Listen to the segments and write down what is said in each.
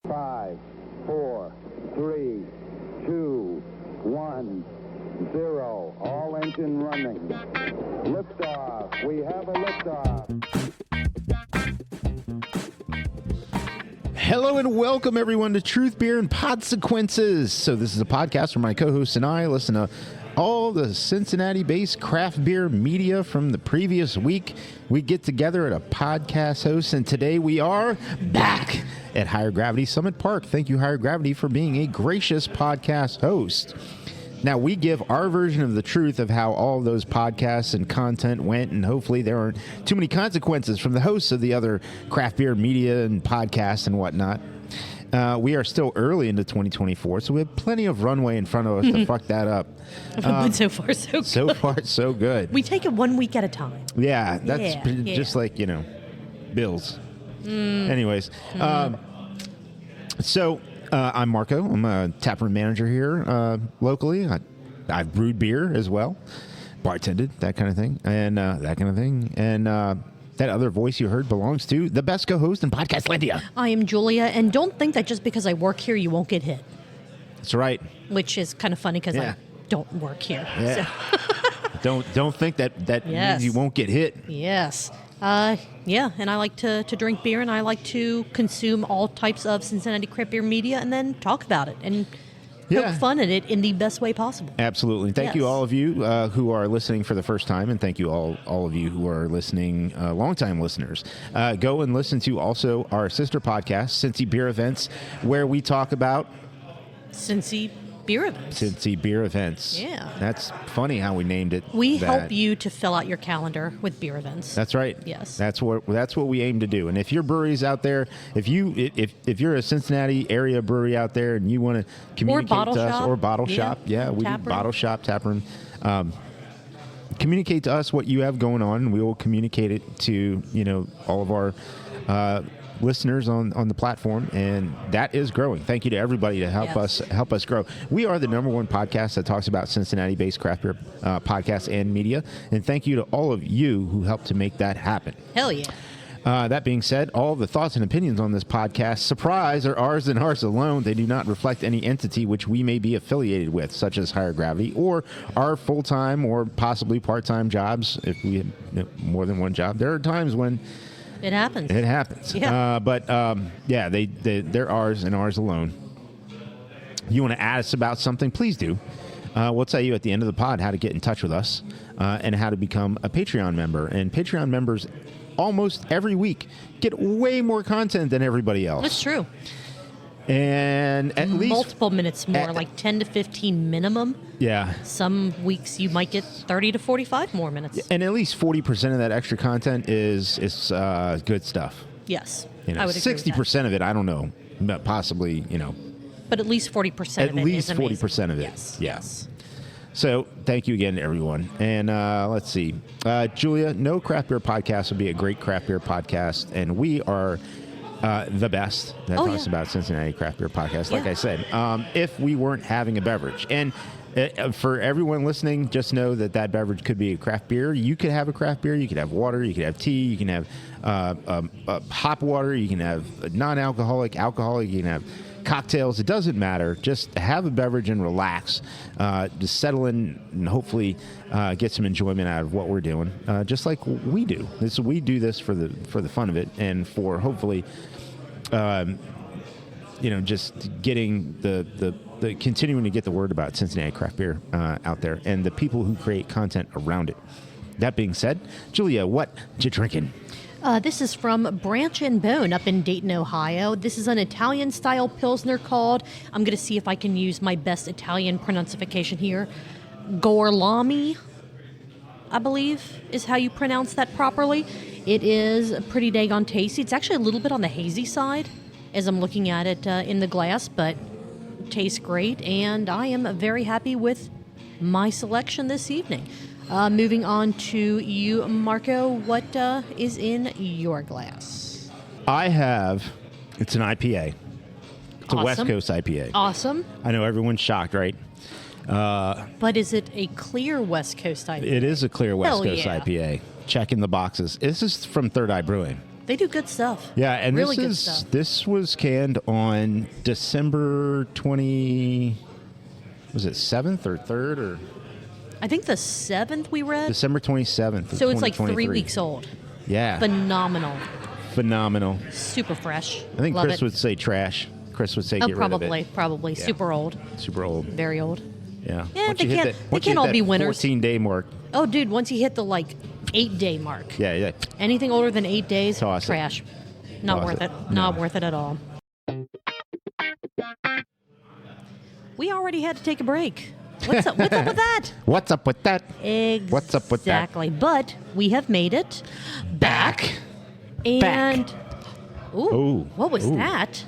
5, 4, 3, 2, 1, 0. All engine running. Liftoff. We have a liftoff. Hello and welcome everyone to Truth, Beer, and Podsequences. So this is a podcast where my co-hosts and I listen to all the Cincinnati-based craft beer media from the previous week. We get together at a podcast host, and today we are back at Higher Gravity Summit Park. Thank you, Higher Gravity, for being a gracious podcast host. Now, we give our version of the truth of how all of those podcasts and content went, and hopefully there aren't too many consequences from the hosts of the other craft beer media and podcasts and whatnot. We are still early into 2024, so we have plenty of runway in front of us to fuck that up. But so far, so good. So far, so good. We take it 1 week at a time. Yeah, that's just like, bills. Anyways, I'm Marco. I'm a taproom manager here locally. I've brewed beer as well, bartended, that kind of thing, and that other voice you heard belongs to the best co-host in Podcastlandia. I am Julia, and don't think that just because I work here, you won't get hit. That's right. Which is kind of funny because I don't work here. Yeah. So. don't think that means you won't get hit. Yes. And I like to drink beer, and I like to consume all types of Cincinnati craft beer media and then talk about it and poke fun at it in the best way possible. Absolutely. Thank you all of you who are listening for the first time, and thank you all of you who are listening, longtime listeners. Go and listen to also our sister podcast, Cincy Beer Events, where we talk about Cincy Beer Events. Cincy Beer Events. Yeah. That's funny how we named it. We help you to fill out your calendar with beer events. That's right. Yes. That's what we aim to do. And if your breweries out there, if you're a Cincinnati area brewery out there and you want to communicate to us, or bottle shop, we do bottle shop, taproom. Communicate to us what you have going on, and we will communicate it to all of our listeners on the platform, and that is growing. Thank you to everybody to help us grow. We are the #1 podcast that talks about Cincinnati-based craft beer podcasts and media, and thank you to all of you who helped to make that happen. Hell yeah. That being said, all of the thoughts and opinions on this podcast, surprise, are ours and ours alone. They do not reflect any entity which we may be affiliated with, such as Higher Gravity, or our full-time or possibly part-time jobs. If we have more than one job, there are times when it happens. It happens. Yeah. They're ours and ours alone. You want to add us about something, please do. We'll tell you at the end of the pod how to get in touch with us and how to become a Patreon member. And Patreon members almost every week get way more content than everybody else. That's true. And at least multiple minutes more, like 10 to 15 minimum. Yeah. Some weeks you might get 30 to 45 more minutes. And at least 40% of that extra content is good stuff. Yes. I would agree 60% of it, I don't know, but possibly, But at least 40% of it. At least is 40% of it. Yes. So thank you again to everyone. And let's see. Julia, no craft beer podcast would be a great craft beer podcast, and we are the best that talks about Cincinnati craft beer podcast. Like I said, if we weren't having a beverage, and for everyone listening, just know that beverage could be a craft beer. You could have a craft beer. You could have water. You could have tea. You can have hop water. You can have non-alcoholic, alcoholic. You can have cocktails. It doesn't matter. Just have a beverage and relax. Just settle in and hopefully get some enjoyment out of what we're doing, just like we do. We do this for the fun of it, and for hopefully, just getting the continuing to get the word about Cincinnati craft beer out there and the people who create content around it. That being said, Julia, what you drinking? This is from Branch and Bone up in Dayton, Ohio. This is an Italian-style Pilsner called, I'm going to see if I can use my best Italian pronunciation here, Gorlami, I believe is how you pronounce that properly. It is pretty daggone tasty. It's actually a little bit on the hazy side as I'm looking at it in the glass, but tastes great, and I am very happy with my selection this evening. Moving on to you, Marco, what is in your glass? It's an IPA. It's a West Coast IPA. Awesome. I know everyone's shocked, right? But is it a clear West Coast IPA? It is a clear West Coast IPA. Checking the boxes. This is from Third Eye Brewing. They do good stuff. Yeah, and really good stuff. this was canned on December 20. Was it 7th or 3rd or? I think the 7th we read. December 27th. So it's like 3 weeks old. Yeah. Phenomenal. Super fresh. I think Love Chris it. would say trash. Chris would say get rid of it. Probably. Yeah. Super old. Super old. Very old. Yeah. Yeah, Once they you hit can't- that- they once you can't hit all that be winners. 14-day mark. Oh, dude, once you hit the 8-day mark. Yeah. Anything older than 8 days, Toss it. trash. Not Toss worth it. it. Not worth it at all. We already had to take a break. What's up with that? What's up with that? Exactly. What's up with that? Exactly. But we have made it back. And Ooh. what was Ooh. that?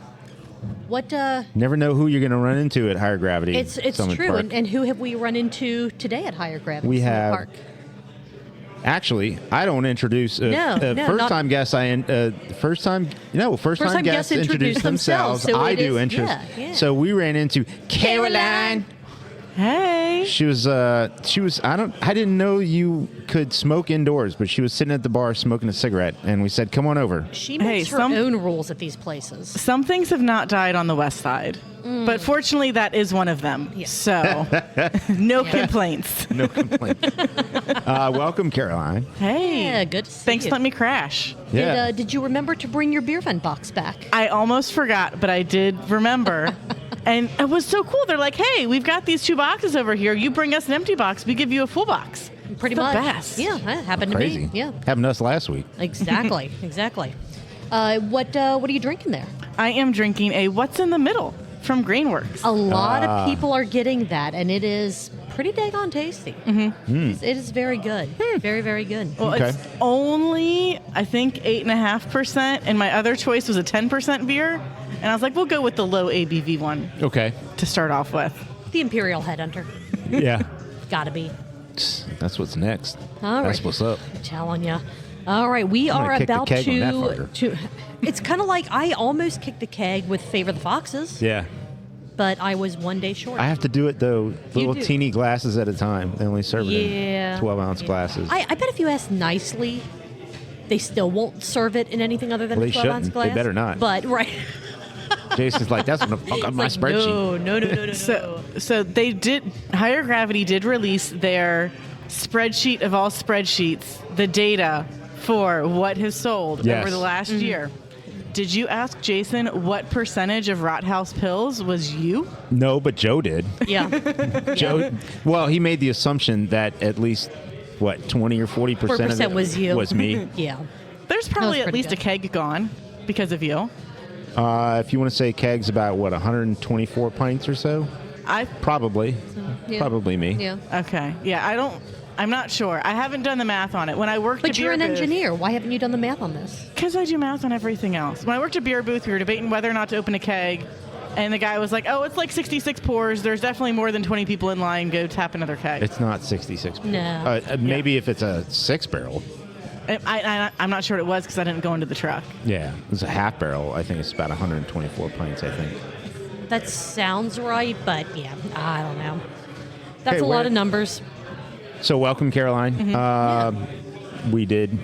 What Never know who you're going to run into at Higher Gravity. it's Summit true. Park. And who have we run into today at Higher Gravity? We Summit have- Park? Actually, I don't introduce No, first time guests. First time guests introduce themselves. so I it do is- intro. yeah. So we ran into Caroline. Hey. She was. I didn't know you could smoke indoors, but she was sitting at the bar smoking a cigarette, and we said, "Come on over." She makes her own rules at these places. Some things have not died on the west side, but fortunately that is one of them. Yeah. So no complaints. No complaint. Welcome, Caroline. Hey. Yeah, good to see Thanks you. for letting me crash. Yeah. Did you remember to bring your beer vent box back? I almost forgot, but I did remember. And it was so cool. They're like, hey, we've got these 2 boxes over here. You bring us an empty box, we give you a full box. Pretty It's the much. best. Yeah, that happened Crazy. to me. Yeah, Happened to us last week. exactly. Exactly. What are you drinking there? I am drinking a What's in the Middle from Grainworks. A lot of people are getting that, and it is pretty daggone tasty. It is very good. Very, very good. Well, Okay. it's only, I think, 8.5%, and my other choice was a 10% beer. And I was like, we'll go with the low ABV one Okay. to start off with. The Imperial Headhunter. Yeah. Gotta be. That's what's next. All That's right. what's up. I'm telling you. All right, we I'm gonna are kick the about keg on that to. It's kind of like I almost kicked the keg with Favor the Foxes, Yeah. but I was one day short. I have to do it though, little do. teeny glasses at a time. They only serve it Yeah. in 12-ounce glasses. I bet if you ask nicely, they still won't serve it in anything other than Well, a they 12-ounce shouldn't. glass. They better not. But right. Jason's like, that's gonna fuck up my It's spreadsheet. No. So they did, Higher Gravity did release their spreadsheet of all spreadsheets, the data for what has sold Yes. over the last year. Did you ask Jason what percentage of Rot House Pills was you? No, but Joe did. Yeah. Joe, well, he made the assumption that at least 20 or 40% of 4% it was you. Was me. Yeah. There's probably at pretty least good. a keg gone because of you. If you want to say kegs, about 124 pints or so. Probably. Yeah. Probably me. Yeah. Okay. Yeah, I'm not sure. I haven't done the math on it. When I worked But at you're Beer an Booth- engineer. Why haven't you done the math on this? Because I do math on everything else. When I worked at Beer Booth, we were debating whether or not to open a keg. And the guy was like, oh, it's like 66 pours. There's definitely more than 20 people in line. Go tap another keg. It's not 66. No. Maybe if it's a 6-barrel. I'm not sure what it was because I didn't go into the truck. Yeah. It's a half barrel. I think it's about 124 pints, I think. That sounds right, but yeah, I don't know. That's Hey, a lot where- of numbers. So welcome, Caroline. We did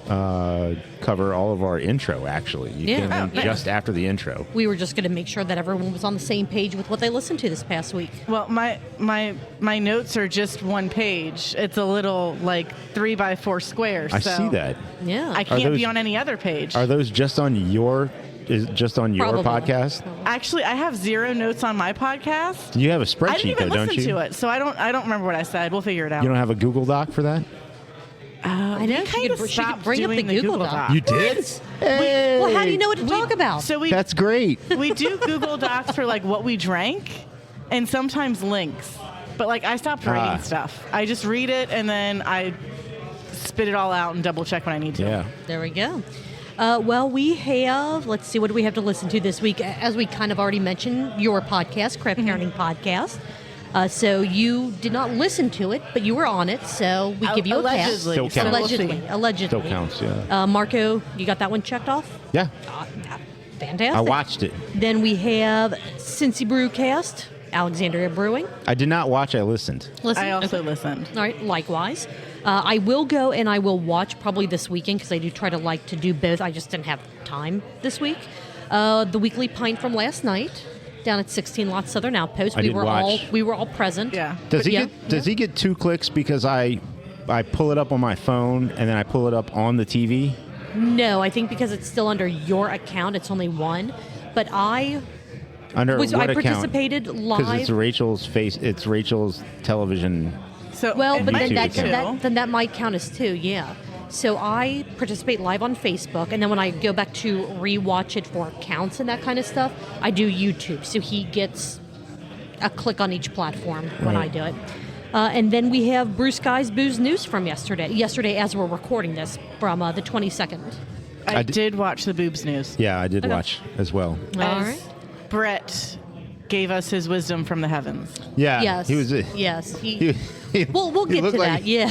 cover all of our intro, actually. You Yeah. came in Oh, just after the intro. We were just going to make sure that everyone was on the same page with what they listened to this past week. Well, my notes are just one page. It's a little like 3x4 square. I so see that. Yeah. I can't those- be on any other page. Are those just on your Probably. podcast? Actually, I have 0 notes on my podcast. You have a I didn't spreadsheet even though, don't listen you? to it, so I don't remember what I said. We'll figure it out. You don't have a Google Doc for that? I know she could bring up the Google Doc. You did? Hey! Well, how do you know what to talk about? So That's great. we do Google Docs for like what we drank, and sometimes links. But like I stopped writing stuff. I just read it and then I spit it all out and double check when I need to. Yeah. There we go. Well, we have, let's see, what do we have to listen to this week? As we kind of already mentioned, your podcast, Craft Parenting Podcast. So you did not listen to it, but you were on it, so we give you a pass. Allegedly. Still So counts. we'll see. Allegedly. Still counts, yeah. Marco, you got that one checked off? Yeah. Fantastic. I watched it. Then we have Cincy Brewcast, Alexandria Brewing. I did not watch, I listened. Listen. I also listened. All right, likewise. I will go and I will watch probably this weekend because I do try to like to do both. I just didn't have time this week. The weekly pint from last night down at 16 Lots Southern Outpost. We were all present. Yeah. Does he get 2 clicks because I pull it up on my phone and then I pull it up on the TV? No, I think because it's still under your account, it's only 1. But I participated live because it's Rachel's face. It's Rachel's television. So but then then that might count as 2. Yeah. So I participate live on Facebook, and then when I go back to rewatch it for counts and that kind of stuff, I do YouTube. So he gets a click on each platform when I do it. And then we have Bruce Guy's Booze News from yesterday. Yesterday, as we're recording this, from the 22nd. I did watch the Boobs News. Yeah, I did watch as well. All right. Brett gave us his wisdom from the heavens. Yeah. Yes. He was. Yes. We'll get to that. Yeah.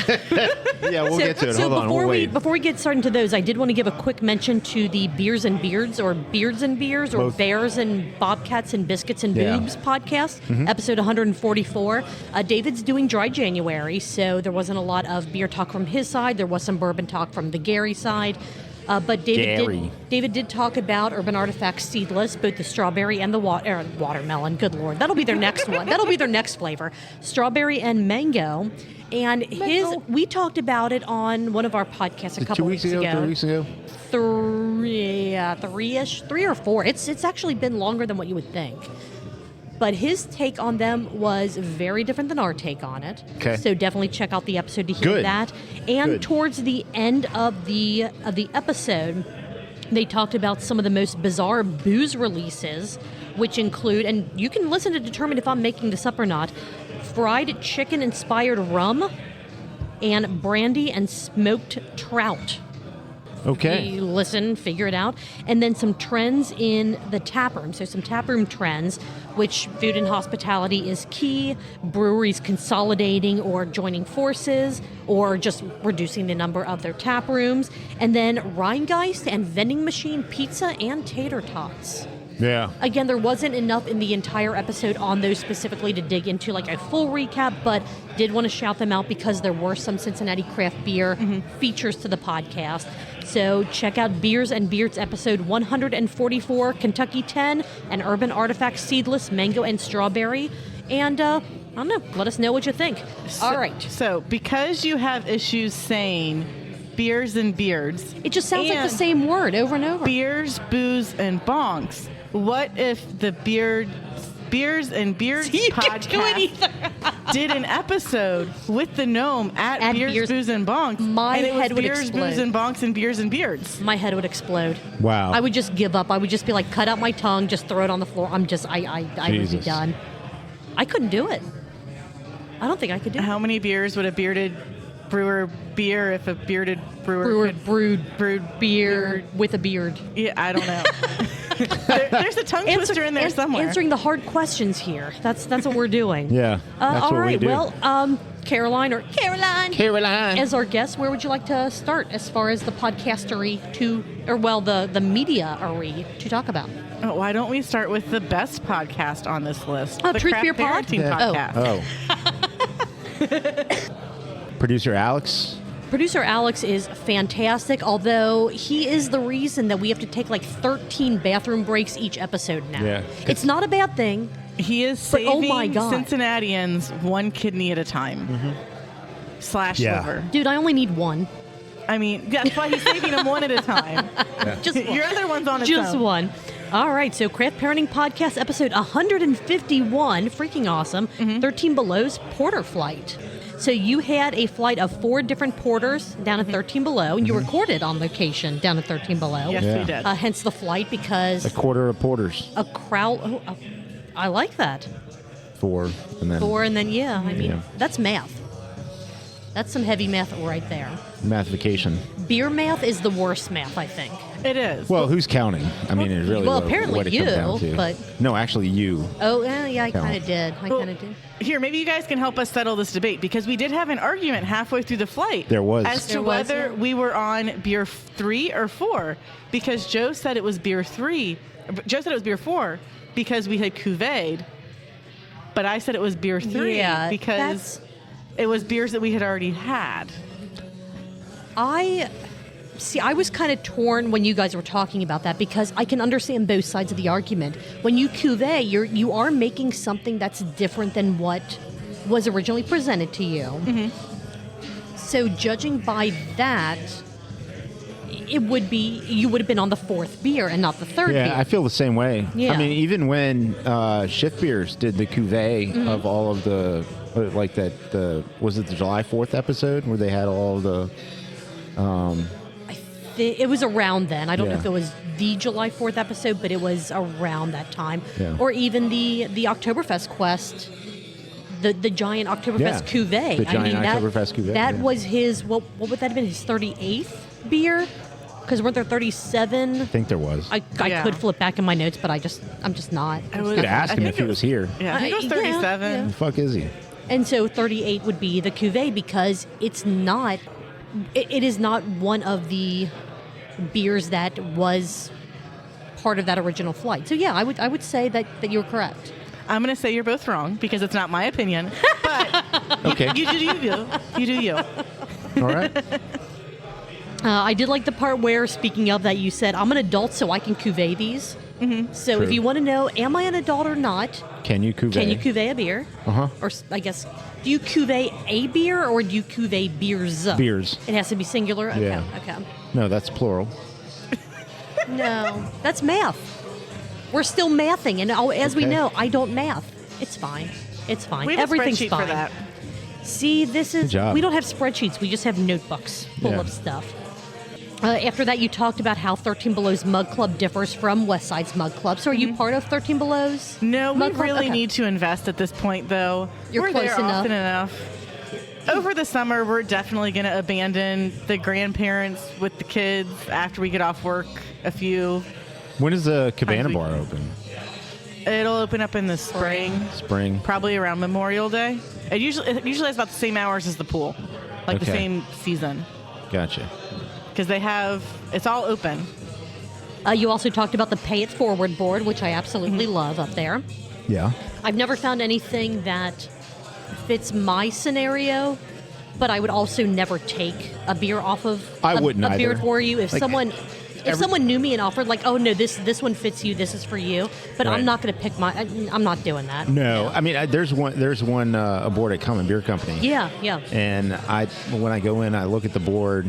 Yeah, we'll get to it. Hold on. Before we get started into those, I did want to give a quick mention to the Beers and Beards, or Beards and Beers, or Both. Bears and Bobcats and Biscuits and Boobs podcast, episode 144. David's doing Dry January, so there wasn't a lot of beer talk from his side. There was some bourbon talk from the Gary side. But David did talk about Urban Artifacts Seedless, both the strawberry and the watermelon. Good Lord. That'll be their next one. That'll be their next flavor. Strawberry and mango. And we talked about it on one of our podcasts a couple weeks ago. 3 weeks ago? 3-ish, 3 or 4. It's actually been longer than what you would think. But his take on them was very different than our take on it. Okay. So definitely check out the episode to hear that. And towards the end of the episode, they talked about some of the most bizarre booze releases, which include, and you can listen to determine if I'm making this up or not, fried chicken-inspired rum and brandy and smoked trout. Okay. You listen, figure it out. And then some trends in the tap room. So some tap room trends, which food and hospitality is key, breweries consolidating or joining forces, or just reducing the number of their tap rooms. And then Rheingeist and vending machine pizza and tater tots. Yeah. Again, there wasn't enough in the entire episode on those specifically to dig into like a full recap, but did want to shout them out because there were some Cincinnati Craft Beer features to the podcast. So check out Beers and Beards episode 144, Kentucky 10, and Urban Artifacts Seedless, Mango and Strawberry. And I don't know, let us know what you think. All right. So because you have issues saying Beers and Beards, It just sounds like the same word over and over. Beers, Booze, and Bonks, what if the Beers and Beards podcast did an episode with the gnome at Beers, Booze, and Bonks? My and it head was would Beers, explode. Booze, and Bonks, and Beers and Beards. My head would explode. Wow. I would just give up. I would just be like, cut out my tongue, just throw it on the floor. I would be done. I couldn't do it. I don't think I could do it. How many beers would a bearded brewer beer if a bearded brewer brewed beer with a beard? Yeah, I don't know. There's a tongue twister in there somewhere. Answering the hard questions here. That's what we're doing. Yeah. That's all what right. we do. Well, Caroline, as our guest, where would you like to start as far as the podcastery the media-ery to talk about? Oh, why don't we start with the best podcast on this list? Oh, the Truth Craft Beer Pod? Parenting podcast. Oh. Producer Alex. Producer Alex is fantastic, although he is the reason that we have to take like 13 bathroom breaks each episode now. Yeah. It's not a bad thing. He is But, saving oh my God. Cincinnatians one kidney at a time. / liver. Dude, I only need one. I mean, that's why he's saving them one at a time. Just one. Your other one's on its Just own. one. All right, so Craft Parenting Podcast episode 151, freaking awesome, 13 Below's Porter Flight. So you had a flight of 4 different porters down at 13 Below, and you recorded on location down at 13 Below. Yes, Yeah. we did. Hence the flight, because A quarter of porters. a crowd. I like that. 4 and then 4 and then I mean, Yeah. that's math. That's some heavy math right there. mathification. Beer math is the worst math, I think. It is. Well, who's counting? I mean, it's really apparently what it comes you, down to. but No, actually you. oh yeah, I Count. kind of did. I Well, kind of did. Here, maybe you guys can help us settle this debate, because we did have an argument halfway through the flight. There was. As to There was, whether yeah. we were on beer 3 or 4, because Joe said it was beer 3. Joe said it was beer 4 because we had cuveed, but I said it was beer 3 Yeah, because it was beers that we had already had. I was kind of torn when you guys were talking about that because I can understand both sides of the argument. When you cuvee, you are making something that's different than what was originally presented to you. Mm-hmm. So judging by that, you would have been on the fourth beer and not the third beer. Yeah, I feel the same way. Yeah. I mean, even when Shift Beers did the cuvee of all of the, was it the July 4th episode where they had all the... It was around then. I don't know if it was the July 4th episode, but it was around that time. Yeah. Or even the Oktoberfest Quest, the giant Oktoberfest cuvee. The giant Oktoberfest cuvee. That was his, what would that have been, his 38th beer? Because weren't there 37? I think there was. I could flip back in my notes, but I'm just not. You could ask him if he was here. Yeah, I think it was 37. Who the fuck is he? And so 38 would be the cuvee because it's not... It is not one of the beers that was part of that original flight. So yeah, I would say that you're correct. I'm going to say you're both wrong because it's not my opinion. But Okay. you do you. All right. I did like the part where, speaking of that, you said, I'm an adult so I can cuvee these. Mm-hmm. So True. if you want to know, am I an adult or not? Can you cuvee? Can you cuvee a beer? Uh-huh. Or I guess, do you cuvee a beer or do you cuvee beers? Beers. It has to be singular? Okay, Yeah. okay. No, that's plural. No, that's math. We're still mathing, and as we Okay. know, I don't math. It's fine. It's fine. We have Everything's a spreadsheet fine. for that. See, this is... Good job. We don't have spreadsheets. We just have notebooks full Yeah. of stuff. After that, you talked about how 13 Below's Mug Club differs from West Side's Mug Club. So are you part of 13 Below's No, Mug we Club? really Okay. need to invest at this point, though. You're we're close there enough. often enough. Over the summer, we're definitely going to abandon the grandparents with the kids after we get off work. A few. When is the Cabana we- Bar open? It'll open up in the spring, Spring. probably around Memorial Day. It usually has about the same hours as the pool, like the Okay. same season, Gotcha. because it's all open. You also talked about the Pay It Forward board, which I absolutely love up there. Yeah. I've never found anything that fits my scenario, but I would also never take a beer off of I wouldn't a beer either. for you. If Like, someone knew me and offered like, oh no, this one fits you, this is for you, but Right. I'm not going to pick I'm not doing that. No, I mean, there's one aboard at Common Beer Company. Yeah. And when I go in, I look at the board,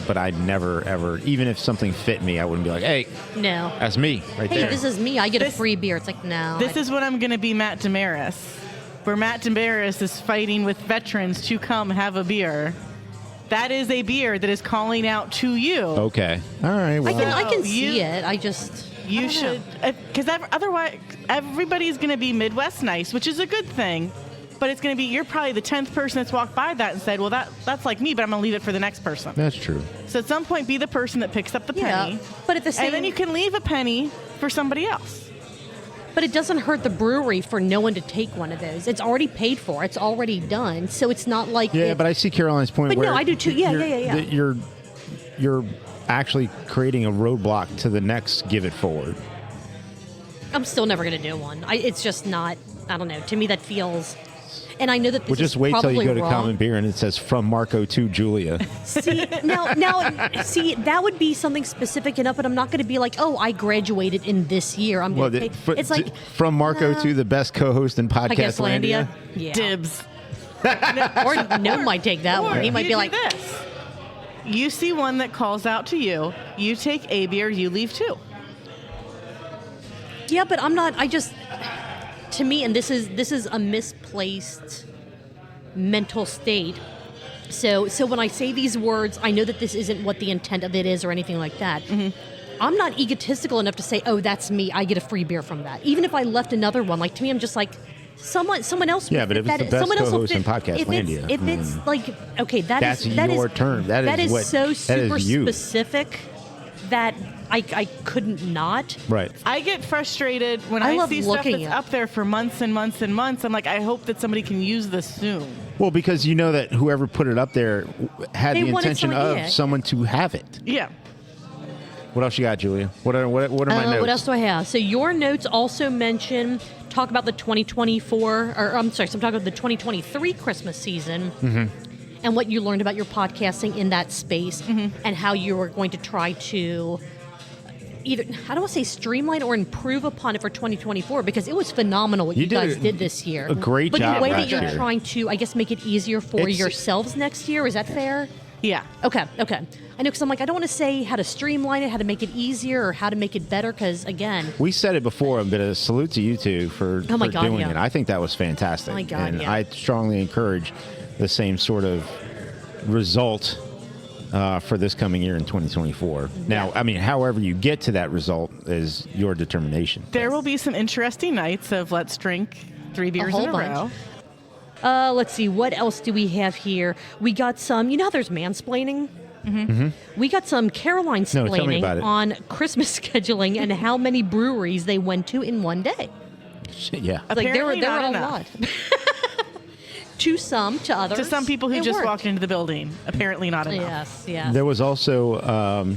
but I'd never ever, even if something fit me, I wouldn't be like, hey, No. that's me right Hey, there. this is me. I get a This- free beer. It's like, no. This is when I'm going to be Matt Damaris, where Matt Damaris is fighting with veterans to come have a beer. That is a beer that is calling out to you. Okay. All right. Well, I can Oh, see it. I just You should, because otherwise everybody's going to be Midwest nice, which is a good thing. But it's going to be, you're probably the 10th person that's walked by that and said, well, that's like me, but I'm going to leave it for the next person. that's true. So at some point, be the person that picks up the penny. But at the same, And then you can leave a penny for somebody else. But it doesn't hurt the brewery for no one to take one of those. It's already paid for. It's already done. So it's not like Yeah, but I see Caroline's point. But where no, I do too. Yeah. that You're actually creating a roadblock to the next Give It Forward. I'm still never going to do one. It's just not. I don't know. To me, that feels. And I know that this Well, just is wait till probably you go to wrong. Common Beer and it says from Marco to Julia. See, see, that would be something specific enough, but I'm not going to be like, oh, I graduated in this year. I'm going to take. It's like from Marco to the best co-host in Podcastlandia. Yeah. Dibs. Or no might take that one. He might you be do like, this. You see one that calls out to you. You take a beer, you leave two. yeah, but I'm not. I just. To me, and this is a misplaced mental state. So when I say these words, I know that this isn't what the intent of it is or anything like that. Mm-hmm. I'm not egotistical enough to say, oh, that's me. I get a free beer from that. Even if I left another one, like to me, I'm just like, someone else. Yeah, but if it's the best someone else will co-host in fit- Podcastlandia, if it's like, okay, That's that your is, term. That is what- so that super is you. specific that I couldn't not. Right. I get frustrated when I I love see stuff looking that's at- up there for months and months and months. I'm like, I hope that somebody can use this soon. Well, because you know that whoever put it up there had They the wanted intention someone- of yeah. someone to have it. Yeah. What else you got, Julia? What are my notes? What else do I have? So your notes also mention talk about the 2024, or I'm sorry, so I'm talking about the 2023 Christmas season. Mm-hmm. and what you learned about your podcasting in that space, and how you were going to try to either, I don't want to say streamline or improve upon it for 2024, because it was phenomenal what you guys did this year. A great job. But the way that last you're year. trying to, I guess, make it easier for yourselves next year, is that fair? Yeah. Okay. I know, because I'm like, I don't want to say how to streamline it, how to make it easier, or how to make it better, because, again... We said it before, but a salute to you two for doing it. I think that was fantastic. Oh my God, and I strongly encourage the same sort of result for this coming year in 2024. Now, I mean, however you get to that result is your determination. There will be some interesting nights of let's drink 3 beers in a row. Let's see, what else do we have here? We got some, you know how there's mansplaining? We got some Caroline tell me splaining about it. on Christmas scheduling and how many breweries they went to in one day. Yeah. Like there were Apparently a not lot. To some, to others. To some people who it just worked. walked into the building, apparently not enough. Yes. There was also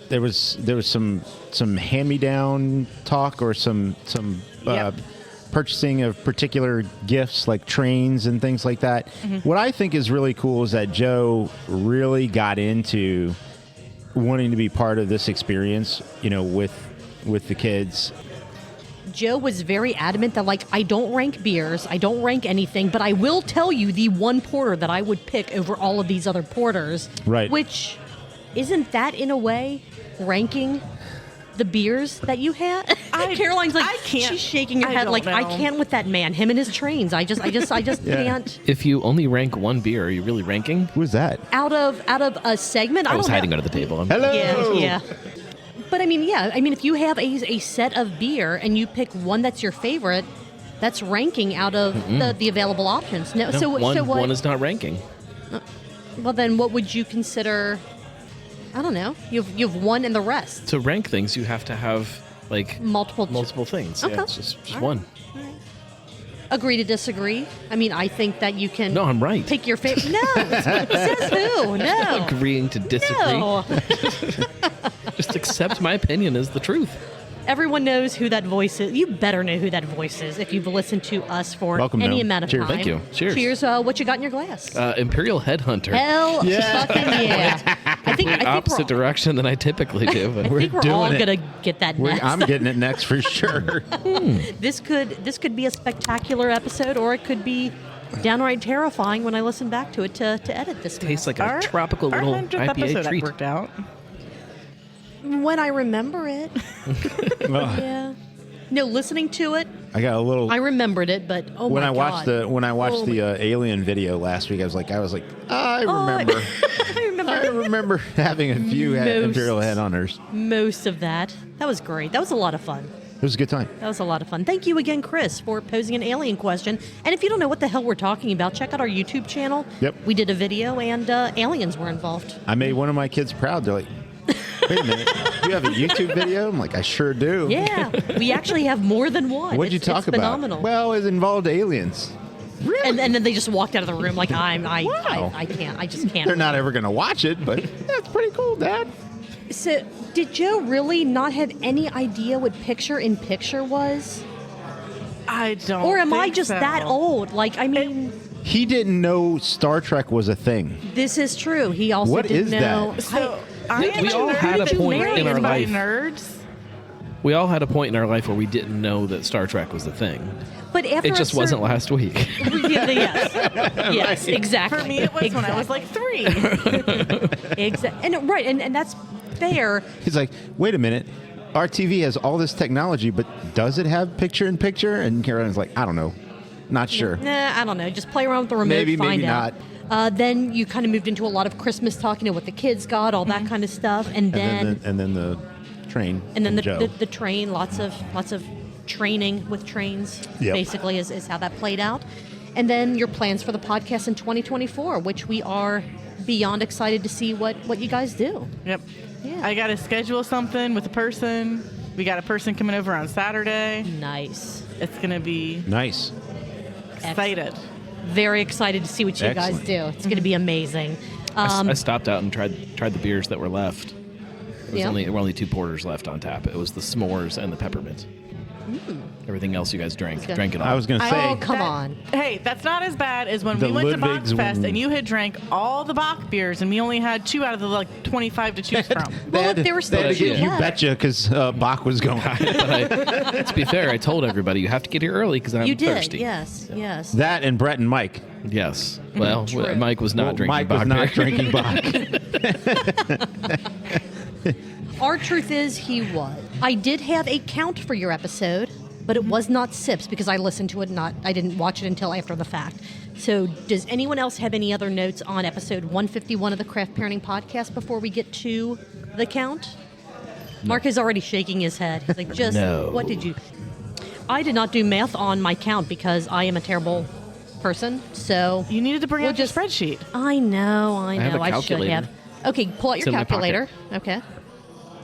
there was some hand-me-down talk or some Yep. purchasing of particular gifts like trains and things like that. What I think is really cool is that Joe really got into wanting to be part of this experience, you know, with the kids. Joe was very adamant that, like, I don't rank beers, I don't rank anything, but I will tell you the one porter that I would pick over all of these other porters. Right. Which, isn't that in a way ranking the beers that you had? Caroline's like, I can't. she's shaking her I head don't like, I know. can't with that man, him and his trains. I just can't. If you only rank one beer, are you really ranking? Who's that? Out of a segment, I I was don't hiding know. under the table. Hello. Yeah. But I mean, if you have a set of beer and you pick one that's your favorite, that's ranking out of the available options. No, No, so what? one is not ranking. Well, then what would you consider? I don't know. You've one and the rest. To rank things, you have to have like Multiple things. Okay. Yeah, it's just one. Agree to disagree. I mean, I think that you can. No, I'm right. Pick your favorite. No, says who? No. Agreeing to disagree. No. Just accept my opinion as the truth. Everyone knows who that voice is. You better know who that voice is if you've listened to us for Welcome, any Noam. amount of Cheers. time. Thank you. Cheers. Cheers. What you got in your glass? Imperial Headhunter. Hell fucking yeah. I think Opposite we're, direction than I typically do. But I think we're all doing it. gonna get that next. I'm getting it next for sure. This could be a spectacular episode, or it could be downright terrifying when I listen back to it to edit this. tastes mess. like a tropical our little 100th IPA episode treat. worked out. When I remember it. Ugh. Yeah. No, listening to it, I got a little. I remembered it, but oh when my I watched God. the Oh my- Alien video last week, I was like, I remember. I remember I remember having a few Most. Imperial Headhunters. most of that. That was great. That was a lot of fun. It was a good time. That was a lot of fun. Thank you again, Chris, for posing an alien question. And if you don't know what the hell we're talking about, check out our YouTube channel. Yep. We did a video, and aliens were involved. I made one of my kids proud. They're like, wait a minute, you have a YouTube video? I'm like, I sure do. Yeah, we actually have more than one. What'd you talk it's about? Phenomenal. Well, it involved aliens. and then they just walked out of the room like I Wow. can't. I just can't. They're not ever going to watch it, but that's pretty cool, Dad. So, did Joe really not have any idea what picture-in-picture was? I don't. Or am I think just so. that old? Like, I mean, He didn't know Star Trek was a thing. this is true. He also What didn't is know. that? So I am We all had a nerd point raised in our by life. Nerds. We all had a point in our life where we didn't know that Star Trek was a thing. But after It just a wasn't certain- last week. Yes, exactly. For me, it was when I was like 3. Exactly. And right, and that's fair. He's like, wait a minute. Our TV has all this technology, but does it have picture-in-picture? And Caroline's like, I don't know. Not sure. Nah, I don't know. Just play around with the remote. Maybe, find maybe out. Then you kind of moved into a lot of Christmas talk, what the kids got, all that kind of stuff, and then And then the train. Joe. the train, lots of training with trains. Yep. Basically, is how that played out. And then your plans for the podcast in 2024, which we are beyond excited to see what you guys do. Yep. Yeah. I got to schedule something with a person. We got a person coming over on Saturday. Nice. It's going to be Nice. excited. Very excited to see what you guys Excellent. do. It's going to be amazing. I stopped out and tried the beers that were left. There Yeah. were only 2 porters left on tap. It was the s'mores and the peppermint. Everything else you guys drank it all. I was going to say. Oh, come on. Hey, that's not as bad as when The we went to Ludwig's Boxfest and you had drank all the Bach beers and we only had 2 out of the 25 to choose from. Well, if there were still two You left. betcha, because Bach was going. To be fair, I told everybody you have to get here early because I'm You did, thirsty. yes. That and Brett and Mike. Yes. Well, Mike was not drinking Mike Bach was not beer. drinking Bach. Our truth is he was. I did have a count for your episode, but it was not sips because I listened to it. I didn't watch it until after the fact. So, does anyone else have any other notes on episode 151 of the Craft Parenting Podcast before we get to the count? Mark is already shaking his head. He's like, No. What did you? I did not do math on my count because I am a terrible person. So You needed to bring We'll out your just- spreadsheet. I know. have a I should calculator. have. Okay, pull out It's your in my pocket. calculator. Okay.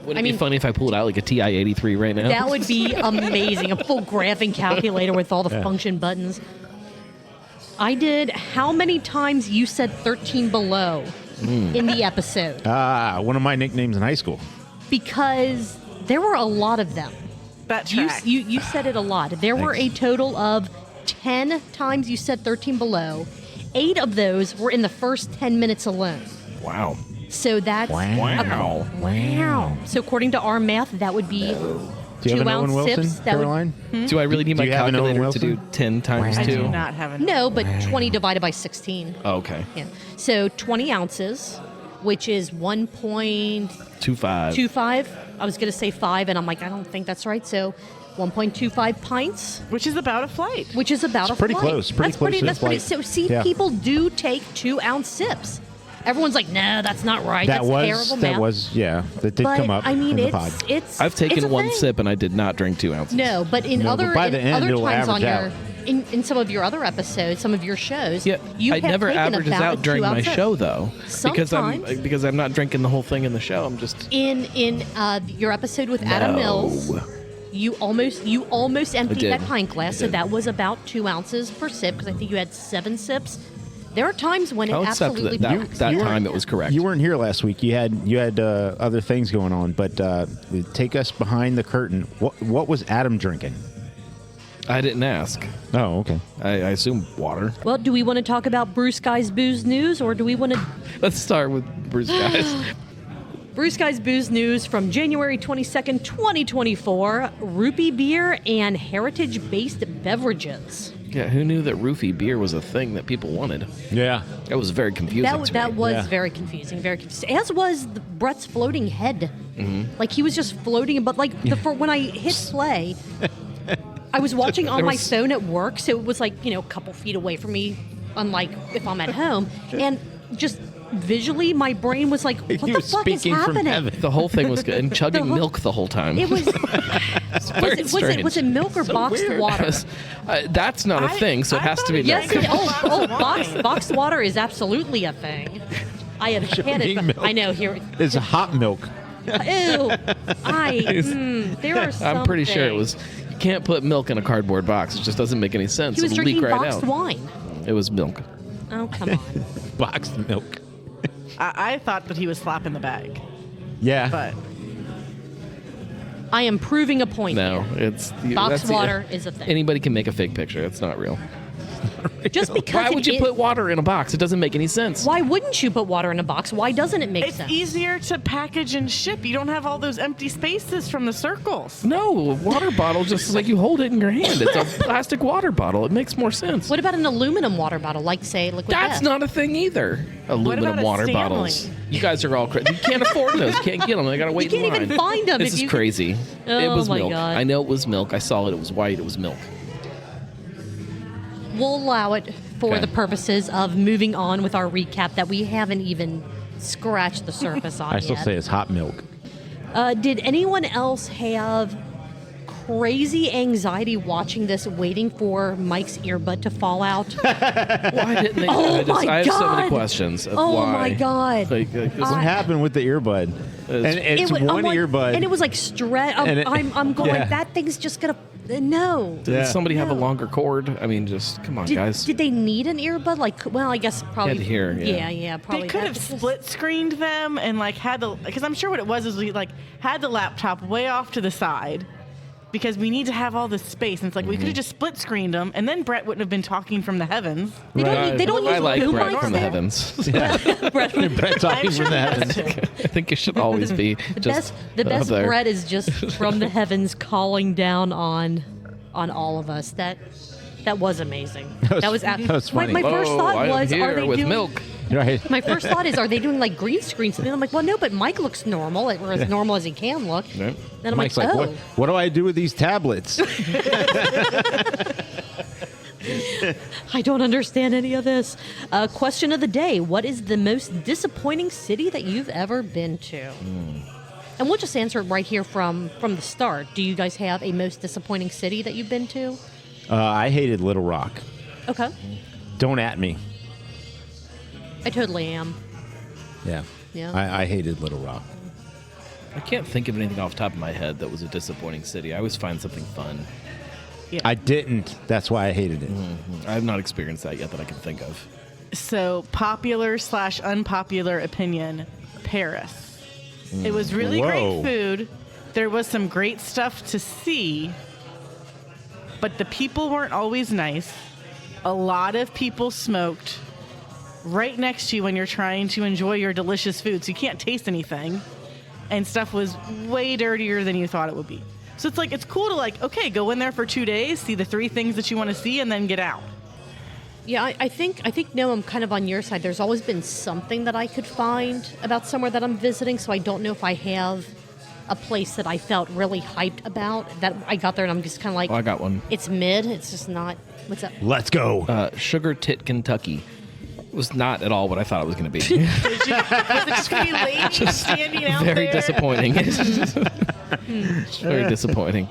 Would it I be mean- funny if I pulled out like a TI-83 right now? That would be amazing. A full graphing calculator with all the function buttons. I did how many times you said 13 below in the episode? One of my nicknames in high school. Because there were a lot of them. That You, track. you said it a lot. There were a Thanks. total of 10 times you said 13 below. 8 of those were in the first 10 minutes alone. Wow. So that's Wow. wow. So according to our math, that would be Do you have an 2 Owen ounce Wilson, sips. That would, Caroline? Do I really need Do my you have an Owen calculator to do Wilson? 10 times I 2? do not have an. no, but 20 divided by 16. Oh, okay. Yeah. So 20 ounces, which is 1.25. 2.5. I was going to say 5, and I'm like, I don't think that's right. So 1.25 pints, Which is about a flight. which is about a pretty flight. close, pretty That's close pretty, to that's the pretty. flight. So see, Yeah. people do take 2-ounce sips. Everyone's like, no, that's not right. That that's terrible math. that did But come up I mean, in the pod. it's. I've taken it's a one thing. sip and I did not drink 2 ounces. No, but in No, other but by the in end, other it'll times on average your out. in some of your other episodes, some of your shows, Yeah, you I have never taken average this about out a during my 2-ounce sip. show though, Sometimes. because I'm not drinking the whole thing in the show. I'm just In your episode with Adam Mills, you almost emptied did. that pint glass, I so did. that was about 2 ounces per sip because I think you had 7 sips. There are times when it I'll accept absolutely that packs. that time it was correct. You weren't here last week. You had other things going on, but take us behind the curtain. What was Adam drinking? I didn't ask. Oh, okay. I assume water. Well, do we want to talk about Brew Sky's Booze News, or do we want to Let's start with Bruce, guys. Brew Sky's Booze News from January 22nd, 2024, Rupee beer and heritage-based beverages. Yeah, who knew that roofie beer was a thing that people wanted? Yeah. That was very confusing to That me. was Yeah. very confusing, as was Brett's floating head. Like he was just floating, but like when I hit play, I was watching on There my was- phone at work, so it was like a couple feet away from me, unlike if I'm at home, and just visually my brain was like, "What He the was fuck is speaking from happening?" heaven. The whole thing was good. And chugging whole- milk the whole time. It was. very was strange. it milk or boxed water? That's not a thing, so it has to be Yes. milk. Boxed water is absolutely a thing. I have had it. Chugging But milk. I know here. It's hot milk. Ew. There are some I'm pretty sure it things. was. You can't put milk in a cardboard box. It just doesn't make any sense. He was It'll leak drinking right boxed out. wine. It was milk. Oh, come on. Boxed milk. I thought that he was slapping the bag, Yeah. but I am proving a point No, here. it's Boxed water is a thing. Anybody can make a fake picture. It's not real. Just because Why it would you is- put water in a box? It doesn't make any sense. Why wouldn't you put water in a box? Why doesn't it make it's sense? easier to package and ship. You don't have all those empty spaces from the circles. No, a water bottle just like you hold it in your hand. It's a plastic water bottle. It makes more sense. What about an aluminum water bottle, like say Liquid That's Death? not a thing either. Aluminum about a water Stanley? bottles. You guys are all crazy. You can't afford those. You can't get them. They gotta wait can't in line. even find 'em This if is you- crazy. Oh, it was my milk. God. I know it was milk. I saw it. It was white. It was milk. We'll allow it for Okay. the purposes of moving on with our recap that we haven't even scratched the surface on I still yet. say it's hot milk. Did anyone else have crazy anxiety watching this, waiting for Mike's earbud to fall out? Why didn't they? Oh I have so many God. questions. Of Oh why. my God. What happened with the earbud? And it's I'm one like- earbud. and it was like And it- I'm going. yeah. That thing's just gonna no. Did Yeah. somebody have a No. longer cord? I mean, just come on, guys. Did they need an earbud? Like, well, I guess probably. Had to hear, yeah. Yeah, probably. They could that. have It's just- split screened them and like had the because I'm sure what it was is we like had the laptop way off to the side, because we need to have all this space. And it's like we could have just split screened them, and then Brett wouldn't have been talking from the heavens. They don't I use like boom Brett mics from the there? heavens. Brett talking sure from the he heavens. does too. I think it should always be just The best up there. Brett is just from the heavens calling down on all of us. That was amazing. That was funny. My first Whoa, thought I am was, here are they with doing milk? Right. My first thought is, are they doing like green screens? And then I'm like, well, no, but Mike looks normal, or as normal as he can look. Right. Then I'm Mike's like, like, oh. what do I do with these tablets? I don't understand any of this. Question of the day: what is the most disappointing city that you've ever been to? And we'll just answer it right here from the start. Do you guys have a most disappointing city that you've been to? I hated Little Rock. Okay, Don't at me. I totally am. Yeah. Yeah. I hated Little Rock. I can't think of anything off the top of my head that was a disappointing city. I always find something fun. I didn't. That's why I hated it. I have not experienced that yet that I can think of. So, popular/unpopular opinion, Paris. It was really Whoa. great food. There was some great stuff to see, but the people weren't always nice. A lot of people smoked right next to you when you're trying to enjoy your delicious food, so you can't taste anything. And stuff was way dirtier than you thought it would be. So it's like, it's cool to like, okay, go in there for 2 days, see the 3 things that you want to see, and then get out. Yeah, I think no, I'm kind of on your side. There's always been something that I could find about somewhere that I'm visiting, so I don't know if I have a place that I felt really hyped about that I got there and I'm just kind of like, Oh, I got one. it's mid. It's just not. What's up? Let's go. Sugar Tit, Kentucky. Was not at all what I thought it was going to be. Was it just going to be ladies standing out Very there? disappointing. Very disappointing.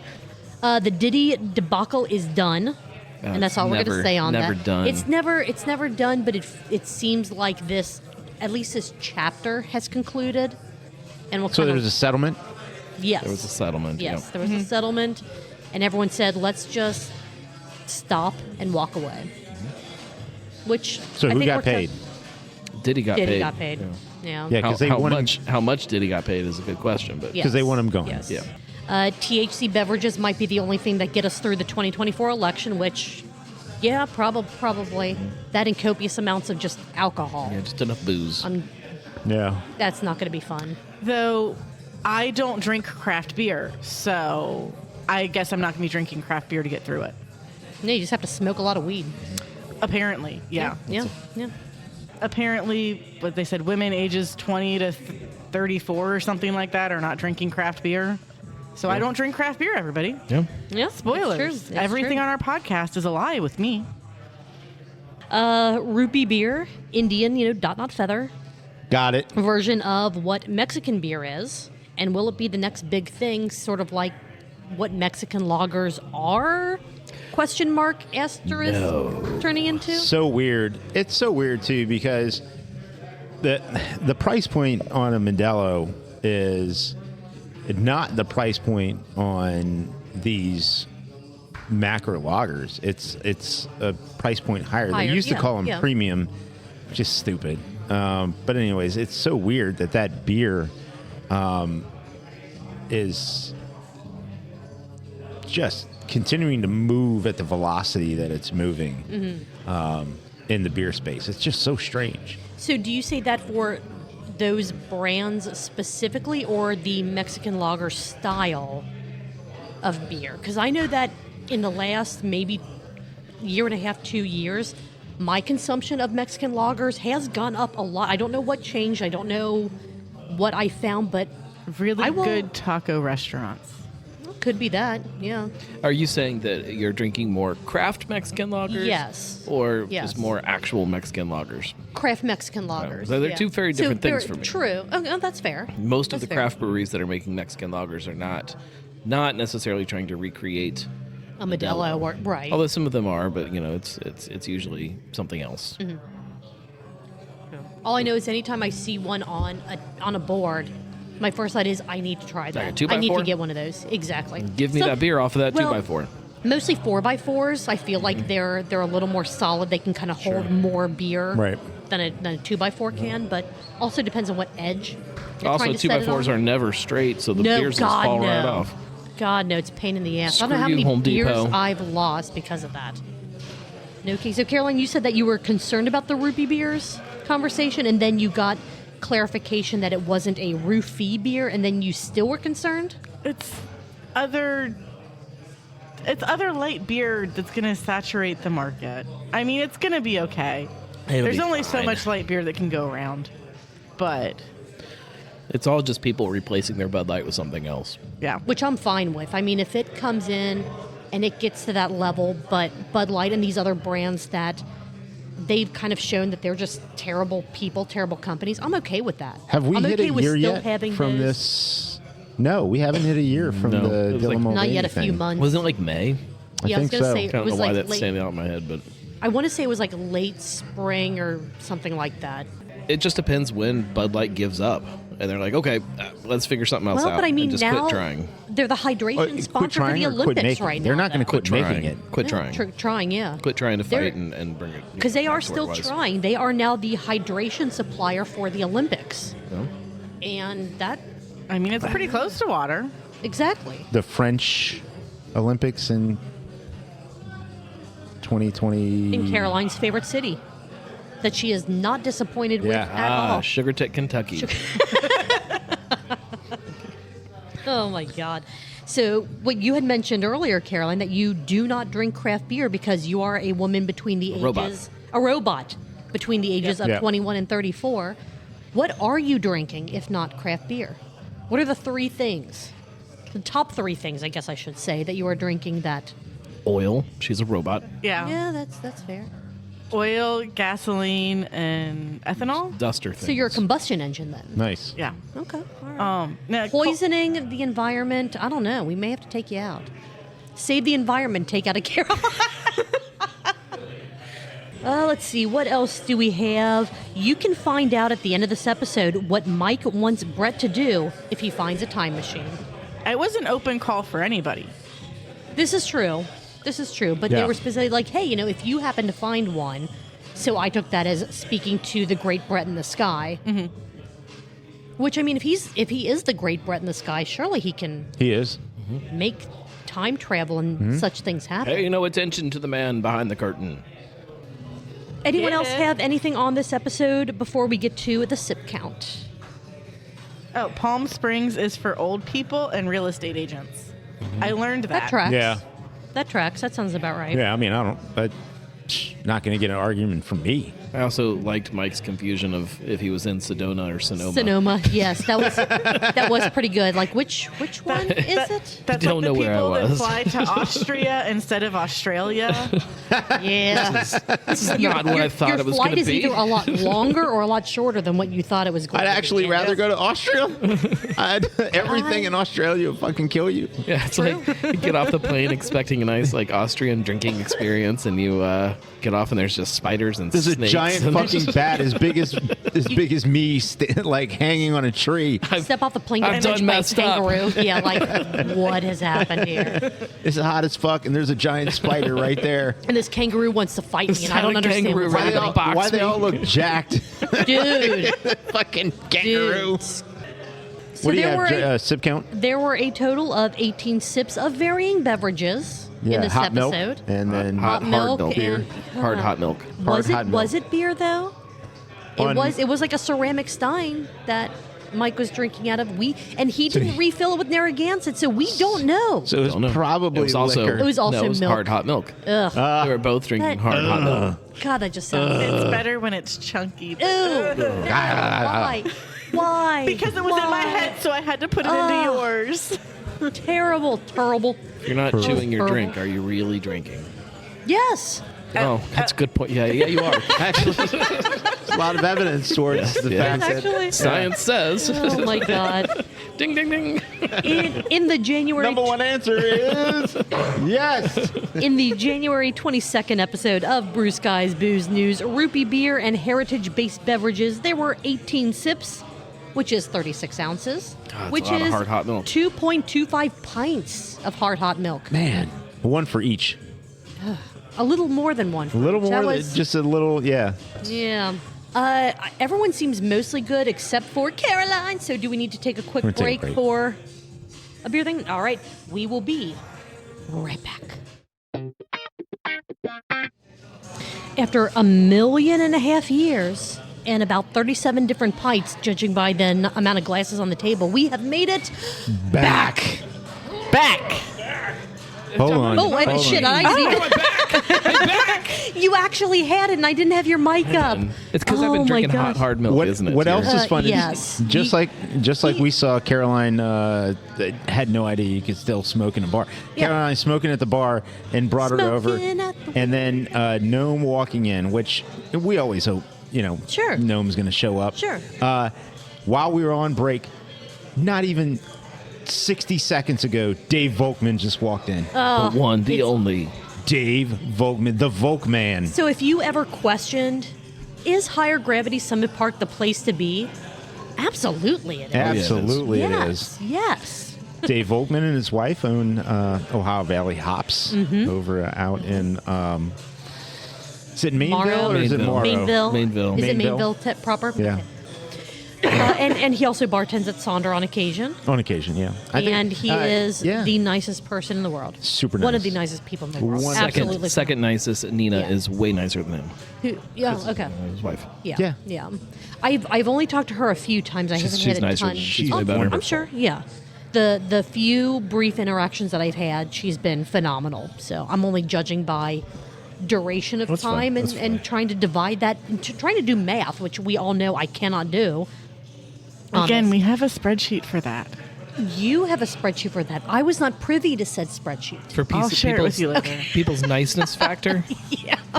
The Diddy debacle is done, and that's all we're going to say on never that. done. It's never done, but it seems like at least this chapter has concluded, and we'll So kind there's a settlement? yes, There was a settlement. yes, yeah. there was a settlement, and everyone said, let's just stop and walk away. Which So I who think got worked out- paid? Diddy got Diddy paid. got paid. Yeah. Yeah, because they how won much Diddy got paid is a good question, but Yes. they want him gone. Yes. Yeah. THC beverages might be the only thing that get us through the 2024 election, which, yeah, probably. That and copious amounts of just alcohol. Yeah, just enough booze. Yeah. That's not going to be fun. Though I don't drink craft beer, so I guess I'm not going to be drinking craft beer to get through it. No, you just have to smoke a lot of weed. Apparently, yeah. Yeah. Apparently, what they said, women ages 20 to 34 or something like that are not drinking craft beer. So I don't drink craft beer, everybody. Yeah. Yeah. Spoilers. It's true. It's Everything true. on our podcast is a lie with me. Rupee beer, Indian, dot not feather Got it. version of what Mexican beer is, and will it be the next big thing, sort of like what Mexican lagers are? Question mark asterisk turning into. So weird. It's so weird too because the price point on a Modelo is not the price point on these macro lagers. It's a price point higher. They Higher, used to yeah, call them yeah. premium, which is stupid. But anyways, it's so weird that beer is just continuing to move at the velocity that it's moving in the beer space. It's just so strange. So do you say that for those brands specifically, or the Mexican lager style of beer? Because I know that in the last maybe year and a half, 2 years, my consumption of Mexican lagers has gone up a lot. I don't know what changed. I don't know what I found, but Really I will- good taco restaurants. could be that. Yeah. Are you saying that you're drinking more craft Mexican lagers? Yes. Or Yes. just more actual Mexican lagers? Craft Mexican lagers. So they're yeah. two very different things very- for me. True. Oh, that's fair. Most of That's the fair. craft breweries that are making Mexican lagers are not necessarily trying to recreate A Modelo, or right. Although some of them are, but it's usually something else. Mm-hmm. All I know is anytime I see one on a board, my first thought is I need to try Like that. a 2x4? I need to get one of those. Exactly. Give me So- that beer off of that well, 2x4. Mostly 4x4s. I feel like they're a little more solid. They can kind of hold more beer Right. than a 2x4 can, but also depends on what edge. You're Also, trying to set it 2x4s on. are never straight, so the No, beers God, just fall right no. off. God, no, it's a pain in the ass. I don't know Screw how you, many Home beers Depot. I've lost because of that. No kidding. So, Caroline, you said that you were concerned about the Rupee beers conversation, and then you got clarification that it wasn't a Rupee beer, and then you still were concerned? It's other light beer that's going to saturate the market. I mean, it's going to be okay. It'll There's be only so fine. much light beer that can go around. But, It's all just people replacing their Bud Light with something else. yeah. Which I'm fine with. I mean, if it comes in and it gets to that level, but Bud Light and these other brands that they've kind of shown that they're just terrible people, terrible companies, I'm okay with that. Have we I'm hit okay a with year still yet having from those. this? No, we haven't hit a year from No, the it was Dylan like- Mulvaney Not yet a few thing. months. Wasn't it like May? Yeah, I was think going to so. say I it don't was know why like that's late. standing out in my head, but I want to say it was like late spring or something like that. it just depends when Bud Light gives up. And they're like, okay, let's figure something else Well, out. but I mean, and just now quit trying. they're the hydration Quit sponsor for trying the or quit Olympics making? right now. They're not going to though. quit making it. Quit Yeah, trying. trying, yeah. Quit trying to They're- fight and bring it. Because they back are to where it still was. trying. They are now the hydration supplier for the Olympics. Yeah. And that, I mean, it's pretty close to water. exactly. The French Olympics in 2020. In Caroline's favorite city. That she is not disappointed with Yeah. at all. Sugar Tech, Kentucky. Oh my God. So, what you had mentioned earlier, Caroline, that you do not drink craft beer because you are a woman between the ages. Robot. A robot between the ages of Yep. 21 and 34. What are you drinking if not craft beer? What are the three things? The top three things, I guess I should say, that you are drinking that. Oil. She's a robot. Yeah. Yeah, that's fair. Oil, gasoline, and ethanol. Duster things. So you're a combustion engine then? Nice. Yeah. Okay. All right. Now, Poisoning the environment? I don't know. We may have to take you out. Save the environment. Take out a Caroline. Let's see. What else do we have? You can find out at the end of this episode what Mike wants Brett to do if he finds a time machine. it was an open call for anybody. This is true. This is true. But they Yeah. were specifically like, hey, if you happen to find one. So I took that as speaking to the great Brett in the sky. Mm-hmm. Which, I mean, if he is the great Brett in the sky, surely he can He is. make time travel and such things happen. Pay no attention to the man behind the curtain. Anyone Yeah. else have anything on this episode before we get to the sip count? Oh, Palm Springs is for old people and real estate agents. I learned that. That tracks. Yeah. That tracks. That sounds about right. Yeah, I mean, I don't, but not going to get an argument from me. I also liked Mike's confusion of if he was in Sedona or Sonoma. Sonoma, yes, that was pretty good. Like, which one is it? That's Don't like know the where I people that was. fly to Austria instead of Australia. Yeah, This is not what I thought your it was flight going to is be. either a lot longer or a lot shorter than what you thought it was going I'd to be. actually rather go to Austria. Everything in Australia would fucking kill you. Yeah, it's like you get off the plane expecting a nice like Austrian drinking experience, and you get off and there's just spiders and There's a snakes. giant and fucking bat as big as me, like hanging on a tree. Step off the plane, I've get done punched by a messed up. kangaroo. Yeah, like what has happened here? It's hot as fuck, and there's a giant spider right there. And this kangaroo wants to fight me, and I don't Not a understand kangaroo what's Why they Right. all, happening. Box why they me. all look jacked? Dude, Fucking kangaroo. dude. So What do you there have? were Sip count? there were a total of 18 sips of varying beverages in this hot milk, episode. and then Hot hard milk milk. and- hard hot milk. Was hot it milk. was it beer though? On- It was like a ceramic stein that Mike was drinking out of. And he didn't refill it with Narragansett, so we don't know. So it was Don't know. probably it was also liquor. It was also no, it was milk. hard hot milk. Ugh. They were both drinking That- hard hot milk. God, that just sounds. It's better when it's chunky. Ew. Why? Why? Because it was in my head, so I had to put it into yours. Terrible, terrible. If you're not chewing your drink, are you really drinking? Yes. Oh, that's a good point. Yeah, you are. Actually, there's a lot of evidence towards the Yeah. fact that Actually. Science says. Oh my God. Ding, ding, ding. In the January number one answer is yes. in the January 22nd episode of Bruce Guy's Booze News, Rupee beer and heritage-based beverages, there were 18 sips, which is 36 ounces, that's which a lot of is hard hot milk. 2.25 pints of hard hot milk. Man, one for each. A little more than one. A little That more, was- just a little, yeah. Yeah. Everyone seems mostly good except for Caroline. So do we need to take a quick We're gonna break take a break. for a beer thing? All right. We will be right back. After 1.5 million years and about 37 different pints, judging by the amount of glasses on the table, we have made it Back. Hold on. Oh, and hold shit! on. I didn't even. You actually had it, and I didn't have your mic up. It's because I've Oh been my drinking gosh. hot hard milk, isn't it? What else dear? is funny? Yes. Just like we saw Caroline had no idea you could still smoke in a bar. Yeah. Caroline smoking at the bar and brought her over, Smoking at the and then Gnome walking in, which we always hope Sure. Gnome's going to show up. Sure. While we were on break, not even 60 seconds ago, Dave Volkman just walked in. The one, the only. Dave Volkman, the Volkman. So if you ever questioned, is Higher Gravity Summit Park the place to be? Absolutely it is. Absolutely, it Yes. is. Yes. Dave Volkman and his wife own Ohio Valley Hops over out in. Is it Mainville Morrow? or is it Morrow? Mainville. Is it Mainville? Mainville proper? Yeah, And he also bartends at Sonder on occasion. on occasion, yeah. And he is yeah. the nicest person in the world. Super One of nice. the nicest people in the world. One- Absolutely. Second nicest. Nina Yeah. is way nicer than him. Yeah, okay. His wife. Yeah. Yeah. I've only talked to her a few times. I haven't she's had a nicer. ton. She's way I'm, better. I'm sure. Yeah. The few brief interactions that I've had, she's been phenomenal. So I'm only judging by duration of That's fine. time That's and trying to divide that, trying to do math, which we all know I cannot do. Again, we have a spreadsheet for that. You have a spreadsheet for that. I was not privy to said spreadsheet. For I'll share it with you later. people's niceness factor.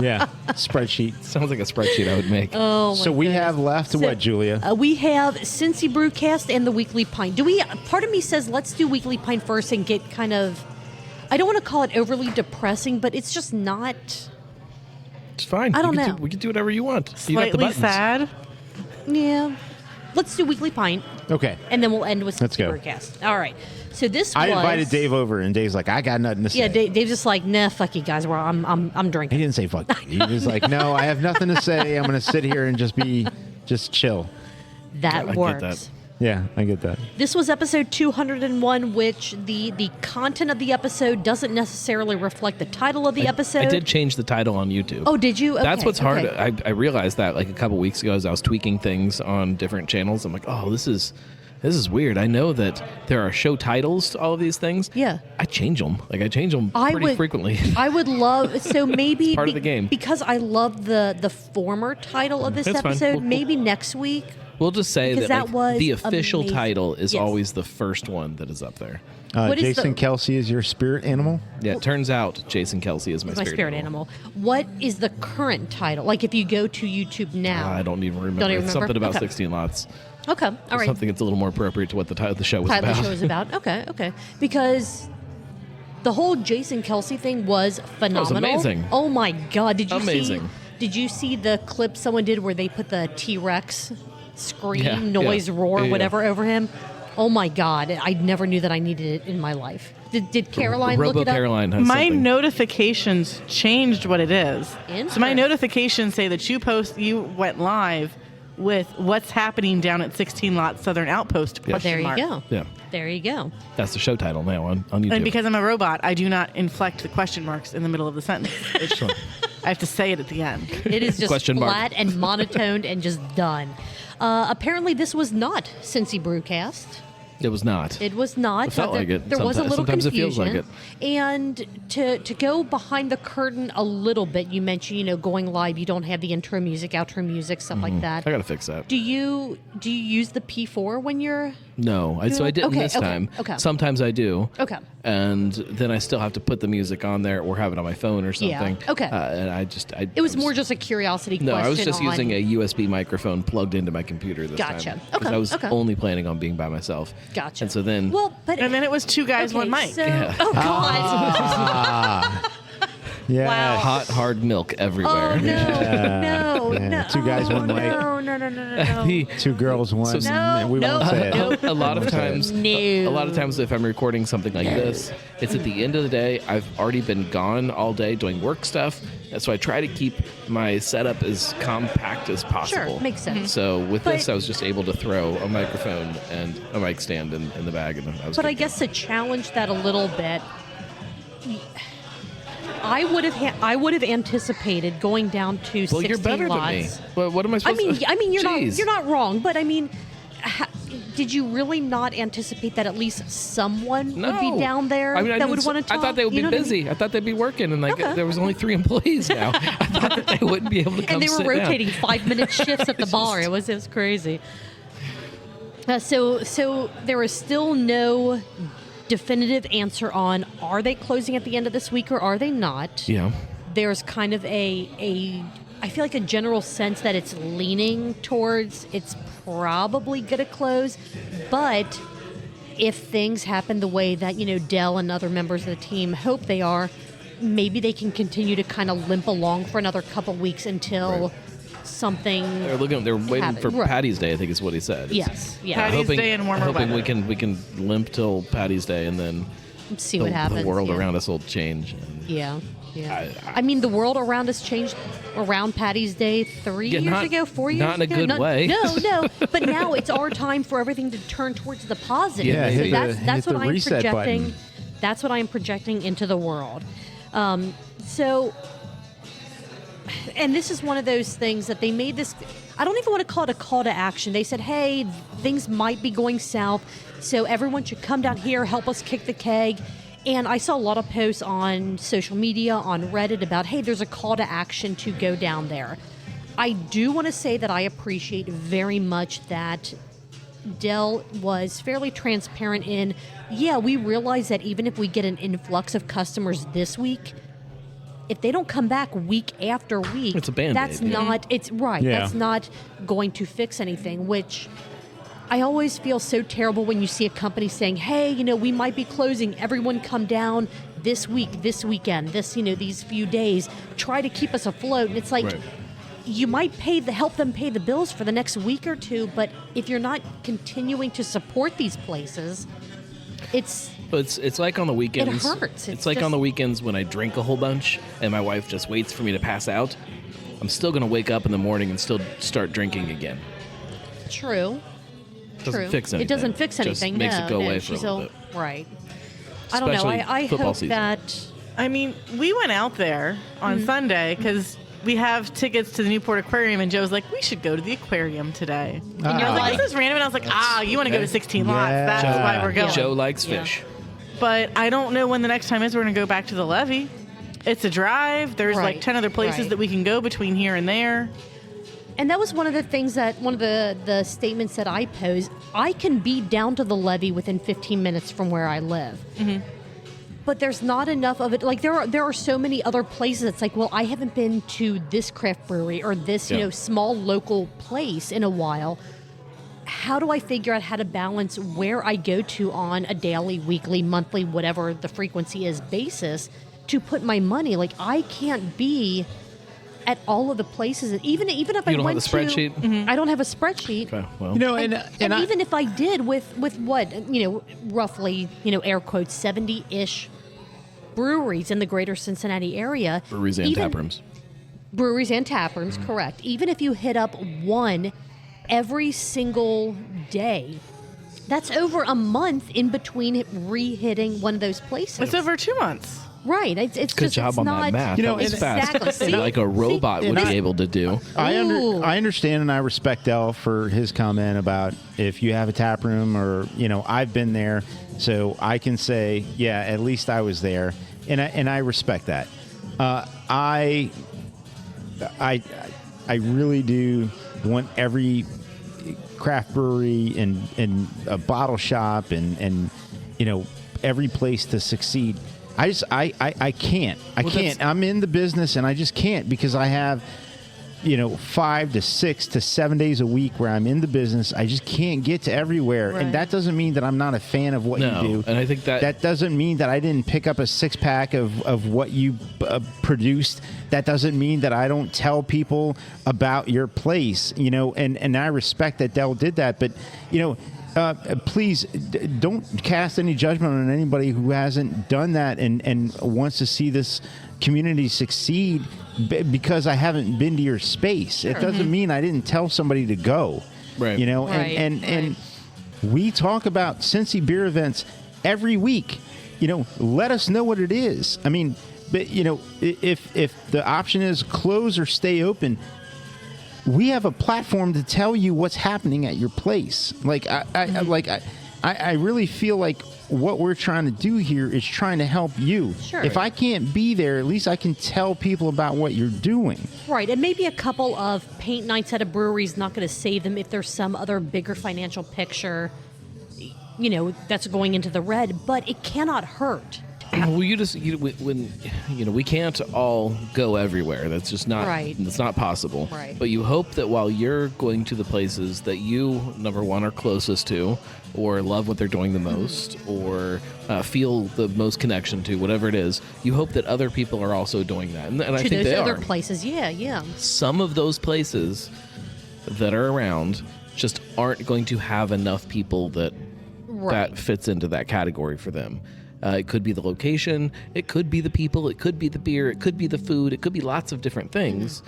Yeah, spreadsheet. Sounds like a spreadsheet I would make. Oh, my So we goodness. have left So, what, Julia? We have Cincy Brewcast and the Weekly Pint. Part of me says let's do Weekly Pint first and get kind of, I don't want to call it overly depressing, but it's just not. It's fine. I don't You can know. we can do whatever you want. You got the Slightly buttons. sad. Yeah. Let's do Weekly Pint, Okay. and then we'll end with Let's Cincy go. Brewcast. All right. So this I was. invited Dave over, and Dave's like, I got nothing to say. Yeah, Dave's just like, nah, fuck you guys. I'm He drinking. didn't say fuck. He was like, no, I have nothing to say. I'm going to sit here and just chill. That I get works. that. Yeah, I get that. This was episode 201, which the content of the episode doesn't necessarily reflect the title of the episode. I did change the title on YouTube. Oh, did you? That's Okay, what's hard. okay. I realized that like a couple weeks ago as I was tweaking things on different channels. I'm like, oh, this is weird. I know that there are show titles to all of these things. Yeah. I change them. Like I change them I pretty would- frequently. I would love so maybe part of the game. because I love the former title of this That's fine. episode. We'll- maybe next week. We'll just say Because that, that was the official amazing. title is Yes. always the first one that is up there. What is Jason the- Kelsey is your spirit animal? Yeah, it turns out Jason Kelsey is my Spirit animal. What is the current title? Like if you go to YouTube now. I don't even remember. Don't even It's remember? something about Okay. 16 lots. Okay, all right. Something that's a little more appropriate to what the title of the show was Title of about. the show is about. Okay. Because the whole Jason Kelsey thing was phenomenal. amazing. Oh my God! Amazing. Did you see the clip someone did where they put the T-Rex scream, Yeah, noise, yeah. roar, Yeah, yeah. whatever over him? Oh my God! I never knew that I needed it in my life. Did Caroline look Robo it up? Caroline has My something. notifications changed what it is. So my Interesting. notifications say that you went live with what's happening down at 16 Lots Southern Outpost. Yeah. There you mark. go. Yeah, There you go. that's the show title now on YouTube. And because I'm a robot, I do not inflect the question marks in the middle of the sentence. I have to say it at the end. It is just Question mark. flat and monotoned and just done. Apparently, this was not Cincy Brewcast. it was not. It was not. It felt There- like it. There was a little Sometimes it feels confusion. like it. And to go behind the curtain a little bit, you mentioned, going live, you don't have the intro music, outro music, stuff like that. I gotta fix that. Do you use the P4 when you're No, so I didn't Okay, this okay, time. okay. Sometimes I do. Okay. And then I still have to put the music on there or have it on my phone or Yeah, something. okay. And It was more just a curiosity No, question. I was just on- using a USB microphone plugged into my computer this Gotcha. time. Okay, I was okay. only planning on being by myself. Gotcha. And so then Well, but And then it was two guys, one mic. So, Yeah. Oh God. Yeah. Wow. hot hard milk everywhere. Oh no, no. no. Two guys, one night. No. Two girls, one. So- and we No, won't say it. no. A lot of times, No. a lot of times, if I'm recording something like this, it's at the end of the day. I've already been gone all day doing work stuff, so I try to keep my setup as compact as possible. Sure, makes sense. So with this, But- I was just able to throw a microphone and a mic stand in the bag, and I was. But good I to guess to challenge that a little bit, I would have anticipated going down to go. Well, 16 you're better lots. than me. Well, what am I supposed to? I mean, Jeez. you're not wrong, but I mean, did you really not anticipate that at least someone would be down there I mean, that would want to talk? I thought they would You be know what I mean? busy. I thought they'd be working, and like Okay. there was only 3 employees now. I thought that they wouldn't be able to come And they were sit down. rotating 5-minute shifts at the bar. It was crazy. So there is still no definitive answer on are they closing at the end of this week or are they not? Yeah. There's kind of I feel like a general sense that it's leaning towards it's probably going to close, but if things happen the way that, Dell and other members of the team hope they are, maybe they can continue to kind of limp along for another couple weeks until something They're waiting happens. for Right. Patty's Day, I think is what he said. Yes, yeah. Patty's Day and warmer hoping weather. we can limp till Patty's Day, and then See what happens. the world yeah. around us will change. And Yeah. I mean, the world around us changed around Patty's Day 3 Yeah, years not- ago, 4 years not in a ago. good way. No. But now it's our time for everything to turn towards the positive. Yeah, So hit that's the what I'm reset projecting. button. That's what I'm projecting into the world. So, and this is one of those things that they made this. I don't even want to call it a call to action. They said, "Hey, things might be going south, so everyone should come down here, help us kick the keg." And I saw a lot of posts on social media, on Reddit about, hey, there's a call to action to go down there. I do want to say that I appreciate very much that Dell was fairly transparent in, yeah, we realize that even if we get an influx of customers this week, if they don't come back week after week, It's a Band-Aid, that's yeah. not, it's right, Yeah. that's not going to fix anything, which I always feel so terrible when you see a company saying, hey, we might be closing. Everyone come down this week, this weekend, these few days. Try to keep us afloat. And it's like, Right. you might help them pay the bills for the next week or two, but if you're not continuing to support these places, it's It's like on the weekends. It hurts. It's It's like on just- the weekends when I drink a whole bunch and my wife just waits for me to pass out. I'm still going to wake up in the morning and still start drinking again. true. Doesn't True. fix anything. It doesn't fix Just anything. makes no, it go no, away for a she's little all- bit. Right. I don't know. Especially I football hope season. that. I mean, we went out there on Mm-hmm. Sunday because we have tickets to the Newport Aquarium, and Joe's like, we should go to the aquarium today. And you're I was like, like, this is random. And I was like, you want to go to 16 lots. Yeah. That's why we're going. Joe likes Yeah. fish. But I don't know when the next time is we're going to go back to the levee. It's a drive. There's Right, like 10 other places right. that we can go between here and there. And that was one of the things that one of the statements that I posed. I can be down to the levee within 15 minutes from where I live. Mm-hmm. But there's not enough of it. Like there are so many other places. It's like, well, I haven't been to this craft brewery or this Yeah. small local place in a while. How do I figure out how to balance where I go to on a daily, weekly, monthly, whatever the frequency is basis to put my money? Like I can't be at all of the places, even if I You don't went have a spreadsheet? to, I don't have a spreadsheet. Okay, well. And even if I did with what roughly air quotes 70-ish breweries in the greater Cincinnati area, breweries and even- tap rooms. breweries and tap rooms, correct. Even if you hit up one every single day, that's over a month in between re-hitting one of those places. It's over 2 months. Right. It's Good just job it's on not, that math. You know, that was exactly. fast. See? Like a robot See? would And be I- able to do. Ooh. I understand and I respect Del for his comment about if you have a tap room or I've been there, so I can say at least I was there, and I respect that. I really do want every craft brewery and a bottle shop and every place to succeed. I can't. I can't. I'm in the business and I just can't because I have 5 to 6 to 7 days a week where I'm in the business. I just can't get to everywhere. Right. And that doesn't mean that I'm not a fan of what you do. And I think that doesn't mean that I didn't pick up a 6-pack of what you produced. That doesn't mean that I don't tell people about your place, and I respect that Dell did that. But, please don't cast any judgment on anybody who hasn't done that and wants to see this community succeed because I haven't been to your space. Sure. It doesn't mean I didn't tell somebody to go. Right. Right. And we talk about Cincy beer events every week. Let us know what it is. I mean, but if the option is close or stay open, we have a platform to tell you what's happening at your place. I really feel like what we're trying to do here is trying to help you. Sure. If I can't be there, at least I can tell people about what you're doing. Right, and maybe a couple of paint nights at a brewery is not going to save them if there's some other bigger financial picture, that's going into the red, but it cannot hurt. Well, we can't all go everywhere. That's just not right. That's not possible. Right. But you hope that while you're going to the places that you, number one, are closest to, or love what they're doing the most, or feel the most connection to, whatever it is, you hope that other people are also doing that. And I think they are. To those other places, yeah. Some of those places that are around just aren't going to have enough people that fits into that category for them. It could be the location, it could be the people, it could be the beer, it could be the food, it could be lots of different things,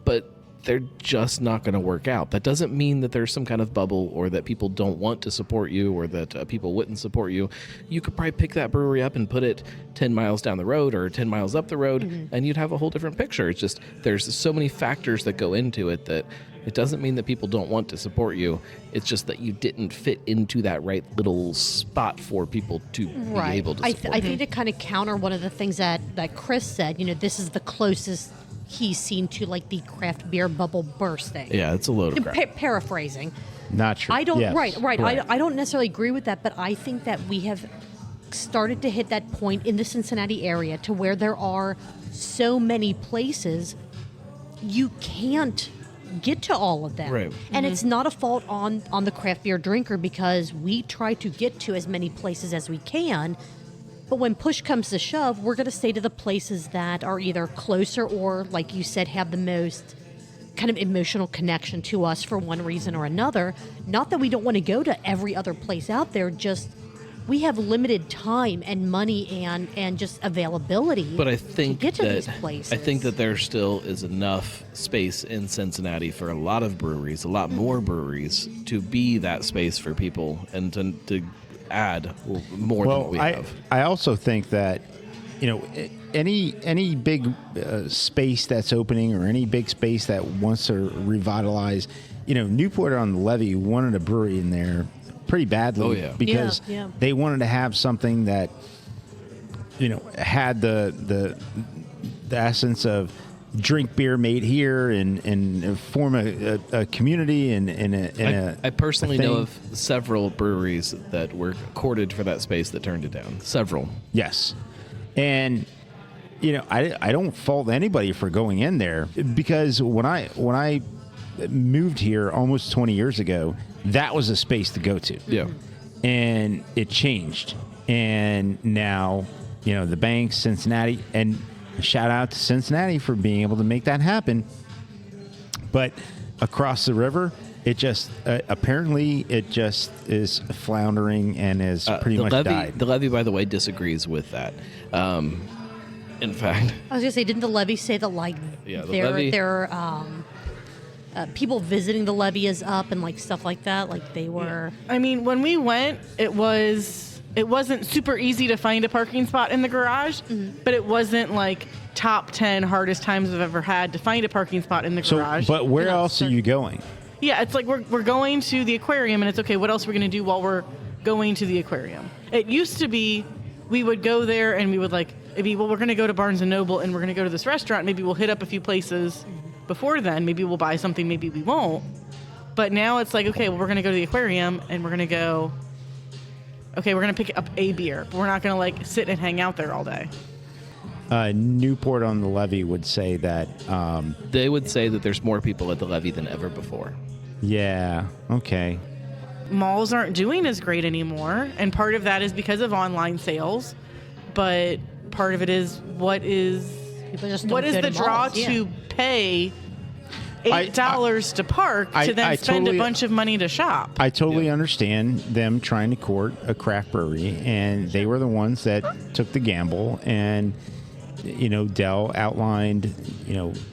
but they're just not going to work out. That doesn't mean that there's some kind of bubble or that people don't want to support you or that people wouldn't support you. You could probably pick that brewery up and put it 10 miles down the road or 10 miles up the road, and you'd have a whole different picture. It's just there's so many factors that go into it that it doesn't mean that people don't want to support you. It's just that you didn't fit into that right little spot for people to be able to support. I think to kind of counter one of the things that Chris said, this is the closest he's seen to like the craft beer bubble bursting. Yeah, it's a load of crap. Paraphrasing. Not true. I don't. Yes. Right. I don't necessarily agree with that, but I think that we have started to hit that point in the Cincinnati area to where there are so many places you can't get to all of them. Right. And it's not a fault on the craft beer drinker because we try to get to as many places as we can. But when push comes to shove, we're going to stay to the places that are either closer or, like you said, have the most kind of emotional connection to us for one reason or another. Not that we don't want to go to every other place out there, just we have limited time and money and just availability. But I think to get to these places. I think that there still is enough space in Cincinnati for a lot of breweries, a lot more breweries, to be that space for people and to add more than what we have. I also think that any big space that's opening or any big space that wants to revitalize, Newport on the Levee wanted a brewery in there pretty badly because they wanted to have something that had the essence of drink beer made here and form a community I personally know of several breweries that were courted for that space that turned it down. Several. Yes. And I don't fault anybody for going in there because when I moved here almost 20 years ago, that was a space to go to. Yeah. And it changed. And now, the Banks, Cincinnati, and shout out to Cincinnati for being able to make that happen. But across the river, it just apparently it just is floundering and has pretty much died. The Levee, by the way, disagrees with that. In fact, I was gonna say, didn't the Levee say that their people visiting the Levee is up and like stuff like that? Like they were. I mean, when we went, it wasn't super easy to find a parking spot in the garage, but it wasn't like top 10 hardest times I've ever had to find a parking spot in the garage. But where else are you going? Yeah, it's like we're going to the aquarium, and it's okay, what else are we going to do while we're going to the aquarium? It used to be we would go there and we would we're going to go to Barnes & Noble and we're going to go to this restaurant. Maybe we'll hit up a few places before then. Maybe we'll buy something, maybe we won't. But now it's like, okay, well, we're going to go to the aquarium and we're going to go... Okay, we're going to pick up a beer, but we're not going to sit and hang out there all day. Newport on the Levee would say that. They would say that there's more people at the levee than ever before. Yeah. Okay. Malls aren't doing as great anymore, and part of that is because of online sales, but part of it is what is the draw to pay $8 to park to then spend a bunch of money to shop. I totally understand them trying to court a craft brewery, and they were the ones that took the gamble. And Dell outlined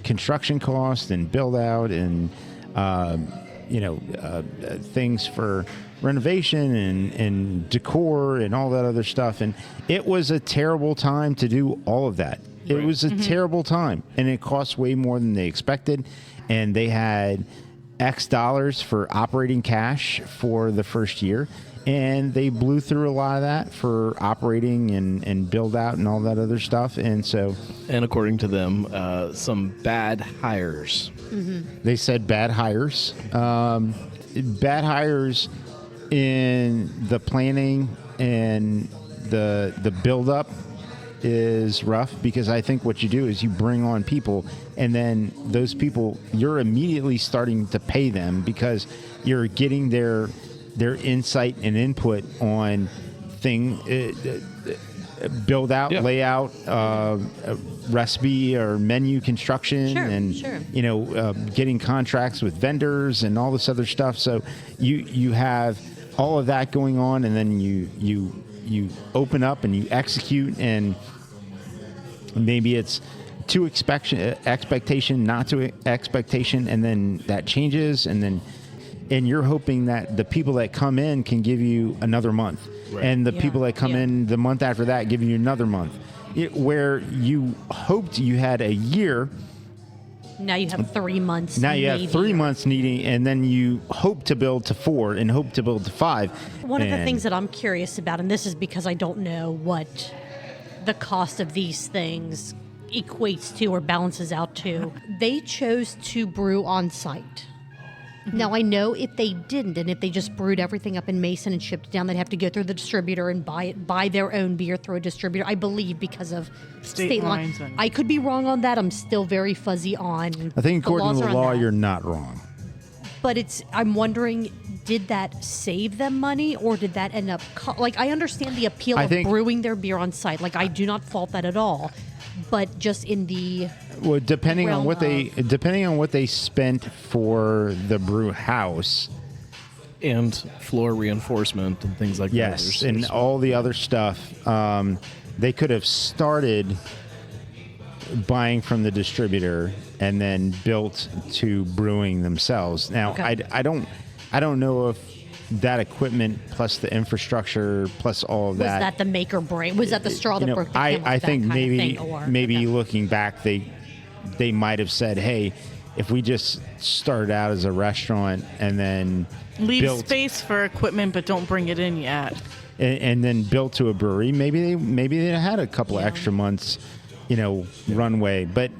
construction costs and build out and things for renovation and decor and all that other stuff. And it was a terrible time to do all of that. It was a terrible time, and it cost way more than they expected. And they had X dollars for operating cash for the first year, and they blew through a lot of that for operating and build out and all that other stuff. And according to them, some bad hires. They said bad hires. Bad hires in the planning and the build up is rough, because I think what you do is you bring on people, and then those people, you're immediately starting to pay them because you're getting their insight and input on build out, layout, recipe or menu construction, getting contracts with vendors and all this other stuff. So you have all of that going on, and then you open up and you execute, and maybe it's to expectation, not to expectation, and then that changes, and you're hoping that the people that come in can give you another month, and the people that come in the month after that give you another month. Where you hoped you had a year, now you have 3 months. Now you have 3 months needing, and then you hope to build to 4 and hope to build to 5. One of the things that I'm curious about, and this is because I don't know what the cost of these things equates to or balances out to, they chose to brew on site. Now, I know if they didn't, and if they just brewed everything up in Mason and shipped it down, they'd have to go through the distributor and buy their own beer through a distributor, I believe, because of state lines. I could be wrong on that. I'm still very fuzzy on. I think according to the law, you're not wrong. But I'm wondering, did that save them money, or did that end up I understand the appeal of brewing their beer on site. I do not fault that at all. But just in the depending on what they spent for the brew house and floor reinforcement and things like that. Yes, and all the other stuff, they could have started buying from the distributor and then built to brewing themselves. Now, I don't know if that equipment plus the infrastructure plus all of that. Was that the make or break? Was that the straw that broke the camel's I think back maybe looking back, they might have said, hey, if we just started out as a restaurant and then leave space for equipment but don't bring it in yet, and then built to a brewery, maybe they had a couple of extra months, runway. But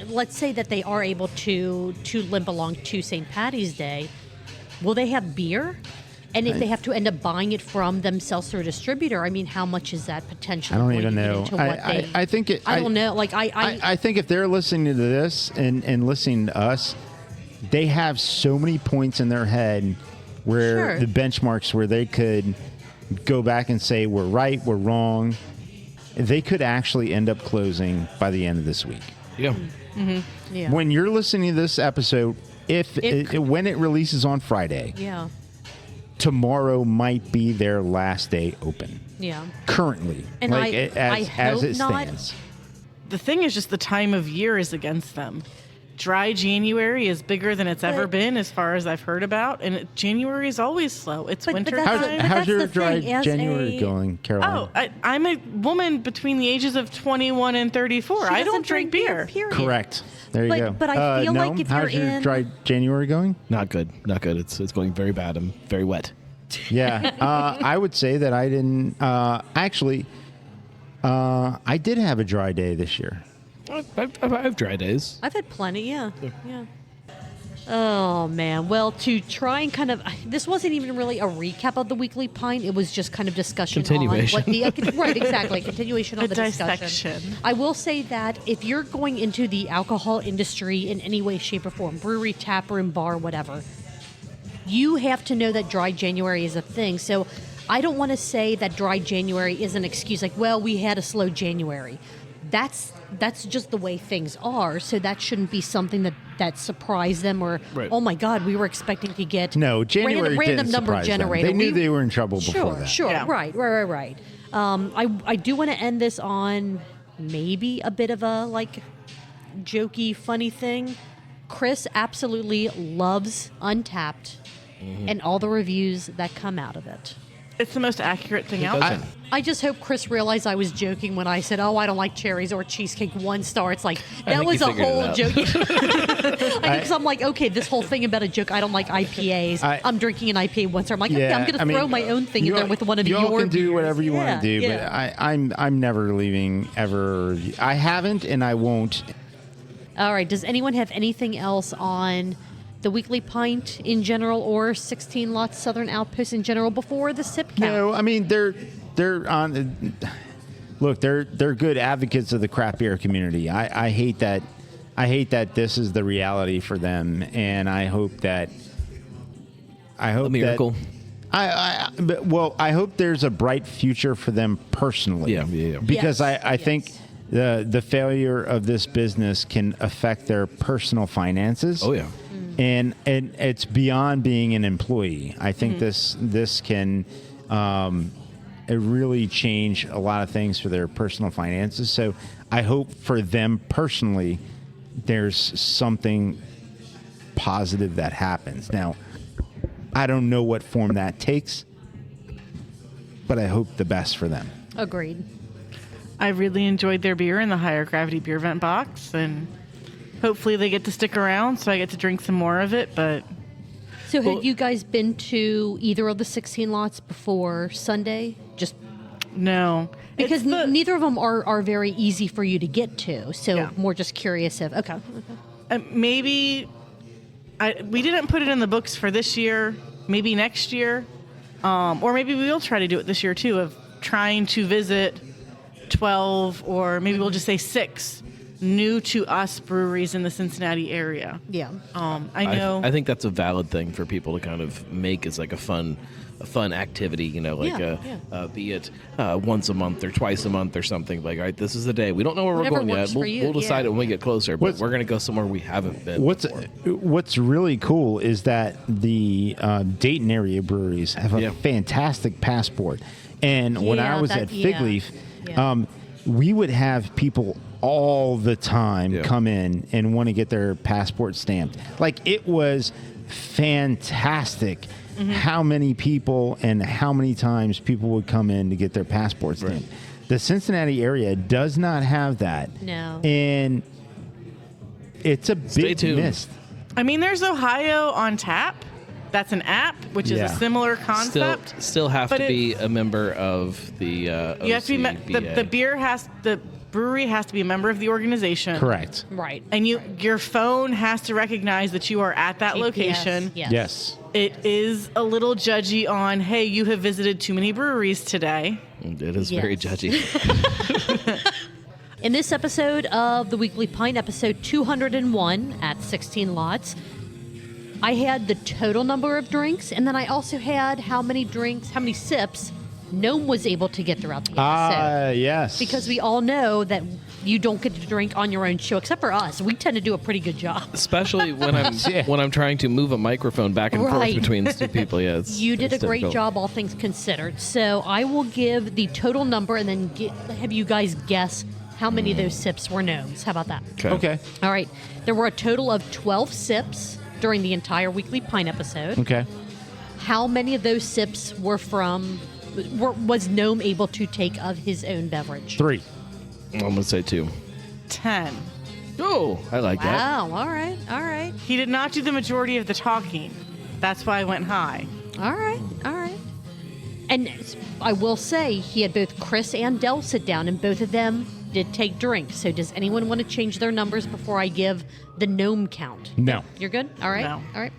let's say that they are able to limp along to St. Paddy's Day. Will they have beer? And if they have to end up buying it from themselves through a distributor, I mean, how much is that potentially? I don't even know. I think it. I don't know. I think if they're listening to this and listening to us, they have so many points in their head where the benchmarks where they could go back and say we're right, we're wrong. They could actually end up closing by the end of this week. Yeah. Mm-hmm. Yeah. When you're listening to this episode, when it releases on Friday. Yeah. Tomorrow might be their last day open. Yeah. Currently. And as it stands. The thing is just the time of year is against them. Dry January is bigger than it's ever been as far as I've heard about. And January is always slow. It's winter time. How's your dry January going, Caroline? Oh, I'm a woman between the ages of 21 and 34. I don't drink beer. Period. Correct. There you go. But I feel like if how's your dry January going? Not good. Not good. It's going very bad. I'm very wet. Yeah. I would say that I didn't actually. I did have a dry day this year. I have dry days. I've had plenty. Yeah. Oh man. Well, to try and kind of this wasn't even really a recap of the weekly pint. It was just kind of discussion Continuation. on what the right, exactly. Continuation on the discussion. Dissection. I will say that if you're going into the alcohol industry in any way, shape, or form, brewery, tap room, bar, whatever, you have to know that dry January is a thing. So I don't want to say that dry January is an excuse. Like, well, we had a slow January. That's just the way things are. So that shouldn't be something that surprised them or, Right. Oh my God, we were expecting to get No, January random didn't number surprise them. generator. They knew they were in trouble before that. Sure, Yeah. right. I do want to end this on maybe a bit of a like jokey, funny thing. Chris absolutely loves Untapped and all the reviews that come out of it. It's the most accurate thing It out doesn't. there. I just hope Chris realized I was joking when I said, "Oh, I don't like cherries or cheesecake." 1 star. It's like that think was you a figured it whole out. joke. Because I'm like, okay, this whole thing about a joke. I don't like IPAs. I'm drinking an IPA 1 star. I'm like, okay, I'm going to throw my own thing in there with one of your. You all can do beers. whatever you want to do, Yeah. but I'm never leaving ever. I haven't, and I won't. All right. Does anyone have anything else on the weekly pint in general, or 16 Lots Southern Outpost in general before the sip count? No, I mean they're on. Look, they're good advocates of the craft beer community. I hate that. I hate that this is the reality for them, and I hope that. A miracle. I hope there's a bright future for them personally. Yeah. Because Yes, I think the failure of this business can affect their personal finances. Oh, yeah. And it's beyond being an employee. I think this can really change a lot of things for their personal finances. So I hope for them personally, there's something positive that happens. Now, I don't know what form that takes, but I hope the best for them. Agreed. I really enjoyed their beer in the higher gravity beer vent box, and hopefully they get to stick around so I get to drink some more of it. But So have you guys been to either of the 16 lots before Sunday? Just no, because It's the- neither of them are very easy for you to get to. So Yeah. more just curious if, okay. maybe we didn't put it in the books for this year. Maybe next year, or maybe we will try to do it this year too. Of trying to visit 12, or maybe we'll just say 6 new to us breweries in the Cincinnati area. Yeah. I know. I think that's a valid thing for people to kind of make as like a fun activity, like be it once a month or twice a month or something. Like, all right, this is the day. We don't know where Whatever we're going works yet. for you, We'll decide it when we get closer, but What's- we're going to go somewhere we haven't been. What's really cool is that the Dayton area breweries have a fantastic passport. And when I Yeah, was that- at Fig yeah. Leaf, Yeah. we would have people all the time come in and want to get their passport stamped. Like, it was fantastic how many people and how many times people would come in to get their passport stamped. The Cincinnati area does not have that. No. And it's a Stay big tuned. miss. I mean, there's Ohio on Tap. That's an app, which is a similar concept. Still have But to be a member of the You have to be OCBA. the brewery has to be a member of the organization. Correct. Right. And your phone has to recognize that you are at that GPS, location. Yes. Yes. It is a little judgy on, hey, you have visited too many breweries today. It is very Yes. judgy. In this episode of the Weekly Pint, episode 201 at 16 Lots, I had the total number of drinks, and then I also had how many sips Gnome was able to get throughout the episode. Yes. Because we all know that you don't get to drink on your own show, except for us. We tend to do a pretty good job. Especially when I'm trying to move a microphone back and forth Right. between two people. Yeah, You did a it's great difficult. job, all things considered. So I will give the total number and then have you guys guess how many of those sips were Gnomes. How about that? Okay. All right. There were a total of 12 sips during the entire Weekly Pint episode. Okay. How many of those sips was Gnome able to take of his own beverage? 3. I'm going to say 2. 10. Oh, I like that. Wow. All right. All right. He did not do the majority of the talking. That's why I went high. All right. All right. And I will say he had both Chris and Del sit down, and both of them did take drinks. So does anyone want to change their numbers before I give the gnome count? No. You're good? All right. No. All right.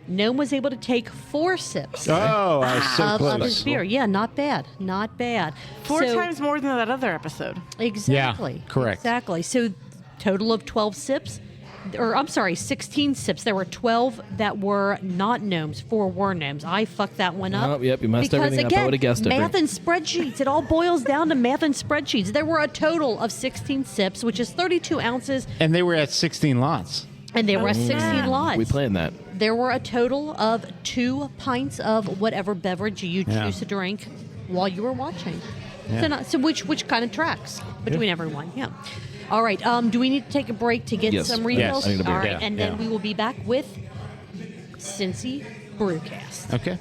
Gnome was able to take 4 sips Oh, I was so of his close. beer. Yeah, not bad. Not bad. 4 So- times more than that other episode. Exactly. Yeah, correct. Exactly. So total of 12 sips. Or I'm sorry, 16 sips. There were 12 that were not gnomes. 4 were gnomes. I fucked that one up. Oh, yep, you messed because, everything up. I again, would've guessed it. math and spreadsheets. It all boils down to math and spreadsheets. There were a total of 16 sips, which is 32 ounces, And they were at 16 lots. and they were at 16 lots. We planned that. There were a total of 2 pints of whatever beverage you Yeah. choose to drink while you were watching. Yeah. So which kind of tracks between everyone. Yeah. All right. Do we need to take a break to get Yes. some Yes, refills? I need a break. All right, Yeah, and then yeah. we will be back with Cincy Brewcast. Okay.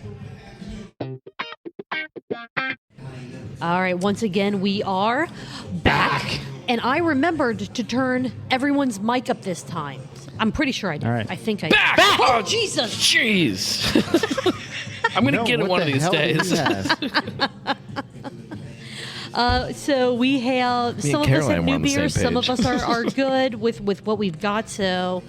All right. Once again, we are back. And I remembered to turn everyone's mic up this time. I'm pretty sure I did. All right. I think I Back! did. Oh, Jesus! Jeez. I'm going to No, get it what one of the these hell days. do you have? So we have Me some and of us have Caroline were new on the same beers. Some of page. us are good with what we've got. So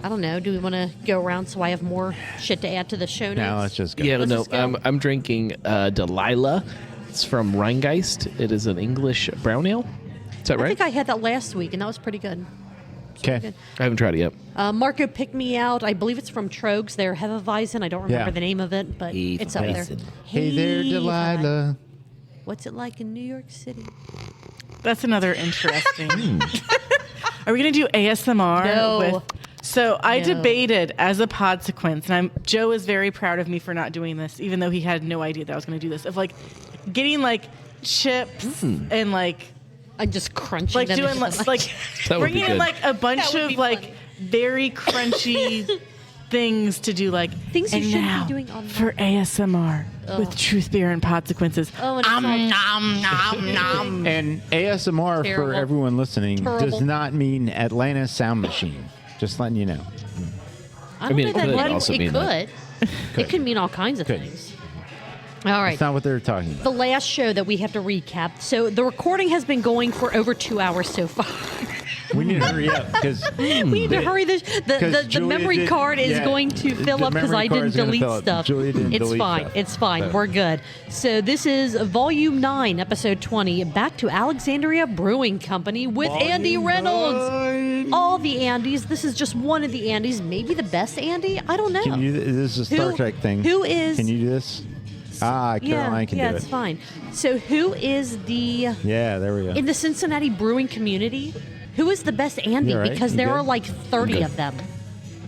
I don't know. Do we want to go around so I have more shit to add to the show notes? Now let's just go. Yeah, Let's no, just go. I'm drinking Delilah. It's from Rheingeist. It is an English brown ale. Is that I right? think I had that last week, and that was pretty good. Okay. I haven't tried it yet. Marco picked me out. I believe it's from Trogs. They're Hefeweizen. I don't remember Yeah. the name of it, but it's up there. Hefeweizen. Hey there, Delilah. What's it like in New York City? That's another interesting. Are we going to do ASMR? No. So I No. debated as a podsequence, and Joe is very proud of me for not doing this, even though he had no idea that I was going to do this. Of like getting like chips and like I'm just crunching like them doing into like, the like That would be bringing in good. like a bunch That would of be like funny. very crunchy things to do, like Things you and shouldn't be now doing on for ASMR with truth, beer, and podsequences. Oh, and it's all And ASMR Terrible. for everyone listening Terrible. does not mean Atlanta Sound Machine. Just letting you know. I don't mean, know it that could it also could. mean that. It could mean all kinds of Could. things. All right. That's not what they're talking about. The last show that we have to recap. So the recording has been going for over 2 hours so far. We need to hurry up because We need to hurry this. The memory card is going to fill up because I didn't delete stuff. Julia didn't It's delete fine. stuff. It's fine. So- We're good. So this is Volume 9, Episode 20. Back to Alexandria Brewing Company with Andy Reynolds. All the Andys. This is just one of the Andys. Maybe the best Andy. I don't know. Can you? This is a Star Who- Trek thing. who is- Can you do this? Caroline can yeah, do it's it. fine. So who is the Yeah, there we go. in the Cincinnati brewing community? Who is the best Andy? You all right? Because You there good? are like 30 of them,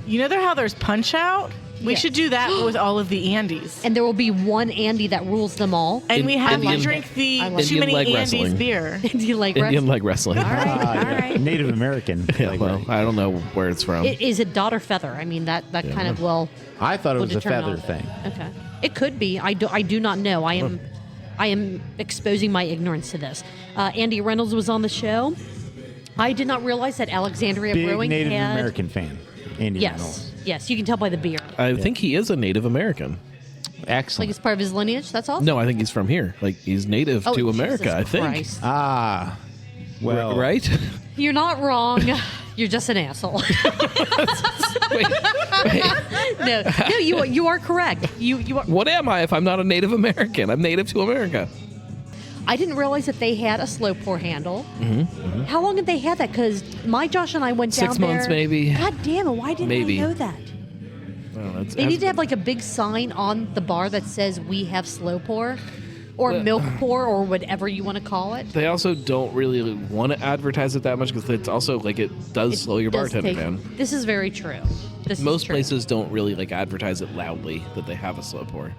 You know how there's Punch Out? We Yes. should do that with all of the Andys. and there will be one Andy that rules them all. And we have to Indian- drink the I love Too Indian Many leg Andys wrestling. beer. Do you like Indian wrestling? leg wrestling. All right, all right. Native American. Yeah, like, well, right. I don't know where it's from. Is it dot or feather? I mean, that kind of will. I thought it will was a determine feather all- thing. Okay, it could be. I do not know. I am exposing my ignorance to this. Andy Reynolds was on the show. I did not realize that Alexandria Big Brewing Native had. American fan. Andy Reynolds. Yes, you can tell by the beer. I think he is a Native American. Like Excellent. it's part of his lineage. That's all. No, I think he's from here. Like he's native Oh, to America, Jesus I think. Christ. Well, Right? You're not wrong. You're just an asshole. Wait, no, you are correct. You are. what am I if I'm not a Native American? I'm native to America. I didn't realize that they had a slow pour handle. How long had they had that? Because my Josh and I went down 6 there. months, maybe. God damn it! Why didn't Maybe. I know that? I don't know, it's- They need to have like a big sign on the bar that says "We have slow pour," or Well- milk pour, or whatever you want to call it. They also don't really want to advertise it that much because it's also like it does slow your Does bartender take- down. This is very true. This is Most true. places don't really like advertise it loudly that they have a slow pour.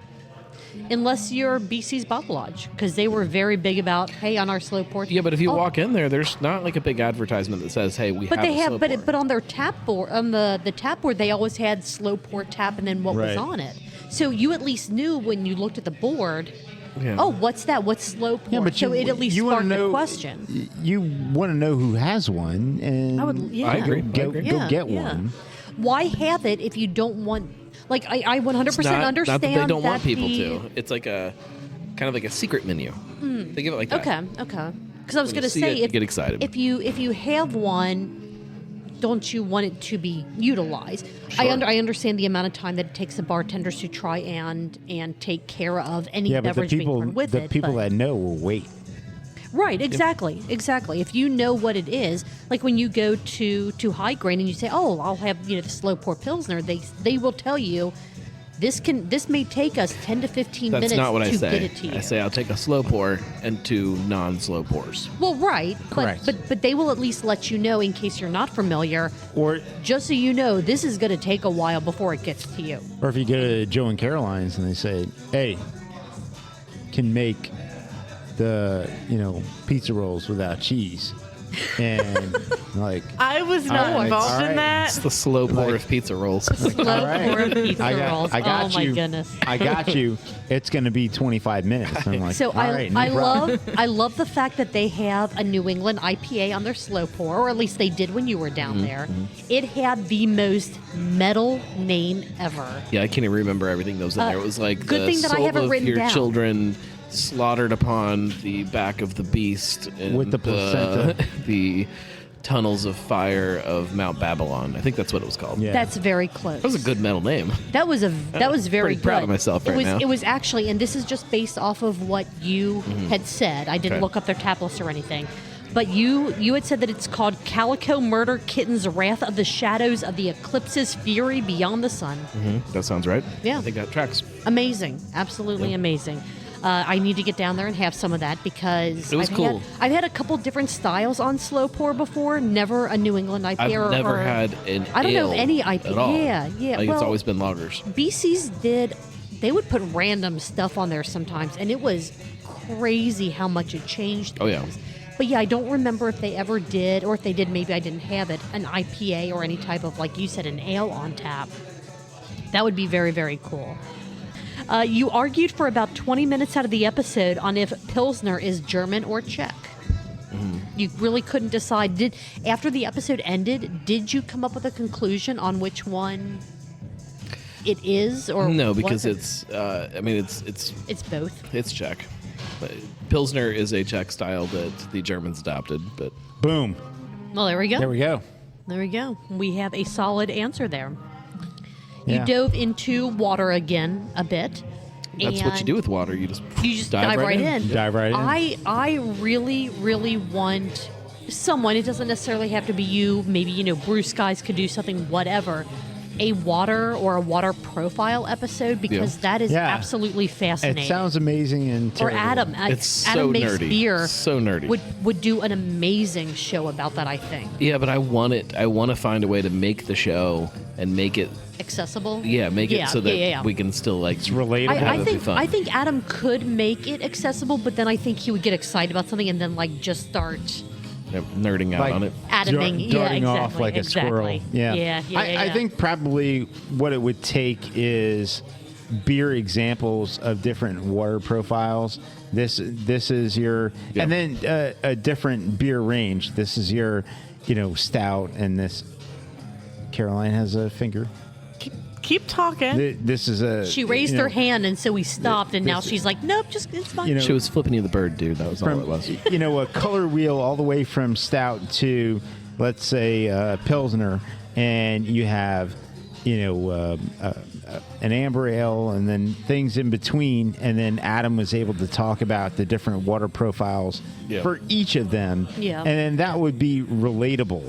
unless you're BC's Bottle Lodge, because they were very big about, hey, on our slow pour. Yeah, but if you Oh, walk in there, there's not like a big advertisement that says, "Hey, we But have they a have, slow but pour." but on their tap board, on the tap board, they always had slow pour tap, and then what was Right. on it. So you at least knew when you looked at the board. Yeah. Oh, what's that? What's slow pour? Yeah, but so it at least wanna sparked know, a question. You want to know who has one, and I would. Yeah. I agree. Go, agree. go Yeah, get yeah. one. Why have it if you don't want? Like I 100% It's understand not that they don't want people the- to. It's like a kind of like a secret menu. They give it like that. Okay. Because I was When going you to see say, it, you get excited. If you have one, don't you want it to be utilized? Sure. I understand the amount of time that it takes the bartenders to try and take care of any Yeah, but the beverage being people, poured with the it. people but- that know will wait. Right, exactly. If you know what it is, like when you go to High Grain and you say, "Oh, I'll have the slow pour pilsner," they will tell you this may take us 10 to 15 That's minutes not what to I say. get it to you. I say I'll take a slow pour and 2 non-slow pours. Well, right, Correct. but they will at least let you know in case you're not familiar, Or just so you know this is going to take a while before it gets to you. if you go to Joe and Caroline's and they say, "Hey, can make the pizza rolls without cheese," and like, I was not All right, involved all right. in that. It's the slow pour of pizza rolls. Slow all right, pour of pizza rolls. I got oh you. my goodness. I got you. It's going to be 25 minutes. I'm like, So all right, no problem. I love the fact that they have a New England IPA on their slow pour, or at least they did when you were down there. It had the most metal name ever. Yeah, I can't even remember everything that was in there. It was like good the thing that I soul have it of written your down. children slaughtered upon the back of the beast and With the placenta. the tunnels of fire of Mount Babylon. I think that's what it was called. Yeah. That's very close. That was a good metal name. That was very pretty proud good. of myself it right was, now. It was actually, and this is just based off of what you had said. I didn't Okay. look up their tap list or anything. But you had said that it's called Calico Murder Kitten's Wrath of the Shadows of the Eclipse's Fury Beyond the Sun. That sounds right. Yeah. I think that tracks. Amazing. Absolutely amazing. I need to get down there and have some of that because It was cool. I've had a couple different styles on slow pour before. Never a New England IPA. I've never had an I don't know ale any IPA. at all. Yeah. Like, Well, it's always been lagers. BC's they would put random stuff on there sometimes, and it was crazy how much it changed. Oh, yeah. things. But yeah, I don't remember if they ever did, or if they did, maybe I didn't have it, an IPA or any type of, like you said, an ale on tap. That would be very, very cool. You argued for about 20 minutes out of the episode on if Pilsner is German or Czech. You really couldn't decide. After the episode ended, did you come up with a conclusion on which one it is? Or No, because wasn't? it's both. it's Czech. But Pilsner is a Czech style that the Germans adopted, but Boom. Well, there we go. There we go. There we go. We have a solid answer there. You Yeah. dove into water again a bit. that's what you and do with water. You just dive right in. Dive right in. I really, really want someone, it doesn't necessarily have to be you, maybe, Brew Skies could do something, whatever, a water or a water profile episode, because that is Yeah. absolutely fascinating. It sounds amazing and Or terrible. Adam. It's Adam so Makes nerdy. Beer So nerdy. would do an amazing show about that, I think. Yeah, but I want it. I want to find a way to make the show and make it. Accessible? Make it so that we can still like. It's relatable. I That'd be think fun. I think Adam could make it accessible, but then I think he would get excited about something and then just start nerding out Like on it. Adaming. darting yeah, off exactly, like a squirrel. exactly. Yeah. I think probably what it would take is beer examples of different water profiles. This is your, and then a different beer range. This is your, stout, and this. Caroline has a finger. Keep talking. This is a. She raised her hand, and so we stopped, and now this- she's like, "Nope, just it's fine." She was flipping you the bird, dude. That was all it was. A color wheel all the way from stout to, let's say, Pilsner, and you have, an amber ale, and then things in between, and then Adam was able to talk about the different water profiles for each of them, Yeah. and then that would be relatable.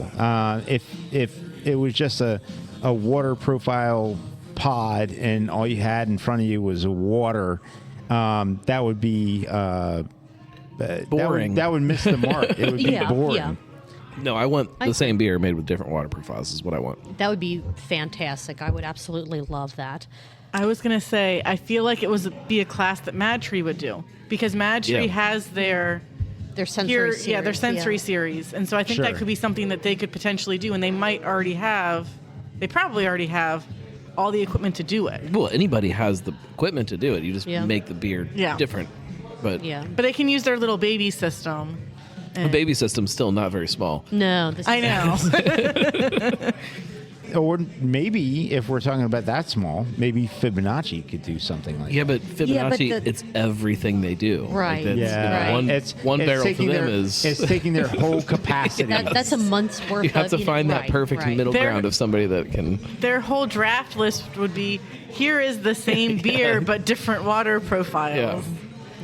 If it was just a water profile pod and all you had in front of you was water, that would be Boring. That would miss the mark. It would be Yeah, boring. yeah. No, I want the same beer made with different water profiles. Is what I want. That would be fantastic. I would absolutely love that. I was gonna say I feel like it was be a class that Mad Tree would do, because Mad Tree has their Sensory series. their sensory series, and so I think that Sure. could be something that they could potentially do, and they probably already have all the equipment to do it. Well, anybody has the equipment to do it. You just Yeah. make the beer different. But Yeah. But they can use their little baby system. the baby system's still not very small. No, this I is know. or maybe if we're talking about that small, maybe Fibonacci could do something like Yeah, that. but Fibonacci, it's everything they do. Right. That's, Yeah. One, It's barrel for taking them it's taking their whole capacity. That's a month's worth. You have to find that right, perfect right. middle There- ground of somebody that can. Their whole draft list would be, here is the same beer but different water profiles.